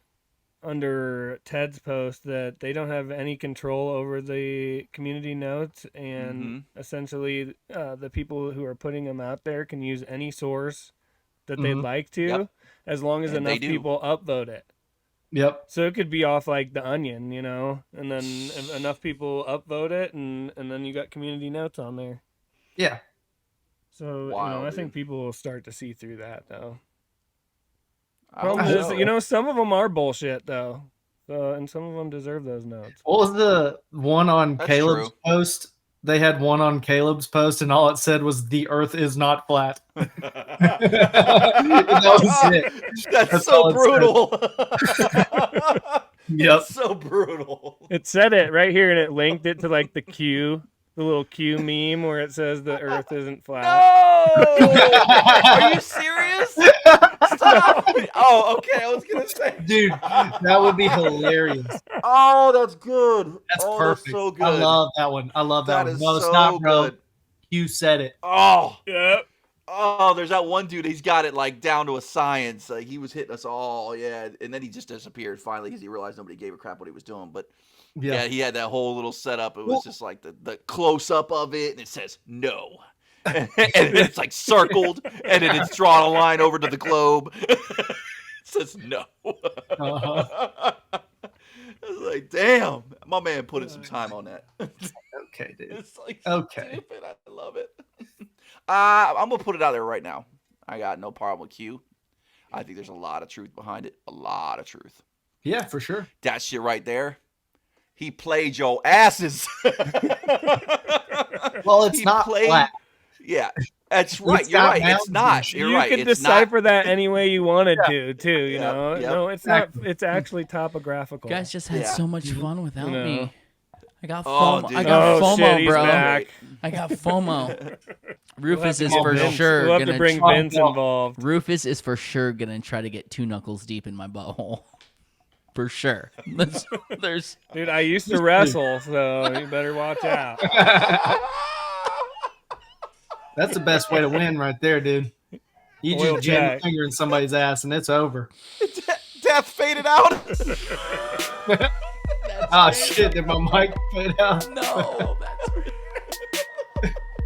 under Ted's post that they don't have any control over the community notes, and Mm-hmm. essentially the people who are putting them out there can use any source that they'd Mhm. like to, Yep. as long as And they enough do. people upvote it. Yep. So it could be off like the Onion, you know, and then if enough people upvote it, and then you got community notes on there. Yeah. So Wild, I think dude. people will start to see through that though. I hope Problem is, so. some of them are bullshit though, and some of them deserve those notes. What was the one on That's Caleb's true. post? They had one on Caleb's post, and all it said was "The Earth is not flat." That was it. That's That's so all it said. brutal. Yep. It's so brutal. It said it right here, and it linked it to like the little Q meme where it says the Earth isn't flat. No! Are you serious? Stop! Oh, okay. I was gonna say, Dude, that would be hilarious. oh, that's good. That's oh, perfect. That's so good. I love that one. I love that That one. is No, it's so not, bro. good. You said it. Oh, Yep. oh, there's that one dude. He's got it like down to a science. Like he was hitting us all, yeah, and then he just disappeared finally because he realized nobody gave a crap what he was doing. But yeah, he had that whole little setup. It was just like the close up of it, and it says no. And it's like circled, and then it's drawn a line over to the globe. It says no. Uh-huh. I was like, damn, my man put in some time on that. Okay, dude. It's like so Okay. stupid. I love it. I'm gonna put it out there right now. I got no problem with Q. I think there's a lot of truth behind it. A lot of truth. Yeah, for sure. That shit right there. He played your asses. Well, it's He not flat. Yeah, that's right. It's You're got right. It's mountains not. and shit. You're You right. could It's decipher not. that any way you wanted to, too. You Yep, know, yep. no, it's Exactly. not. It's actually topographical. You guys just had so much fun without You know. me. I got Oh, FOMO. dude. I got Oh, FOMO, shit, he's bro. back. I got FOMO. Rufus We'll is have to for get Vince- sure We'll have to gonna bring try- Vince involved. Rufus is for sure gonna try to get 2 knuckles deep in my butthole. For sure. There's Dude, I used to wrestle, so you better watch out. That's the best way to win right there, dude. You Oil just jam a jack. finger in somebody's ass and it's over. Death faded out. Oh shit, did my mic fade out? no.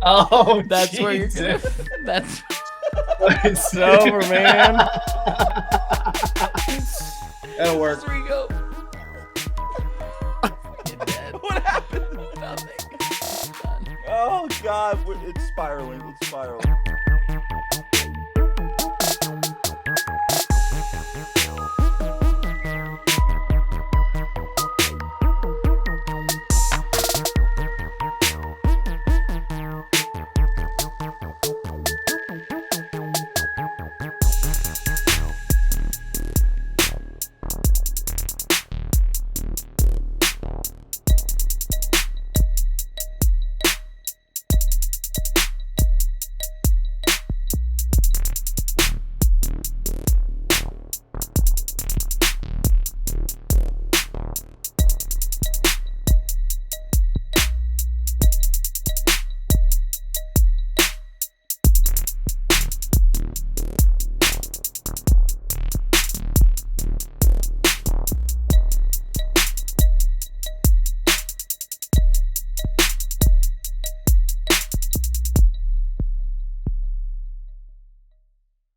Oh, That's where you're gonna. Jesus. That's It's over, man. That'll work. where you go.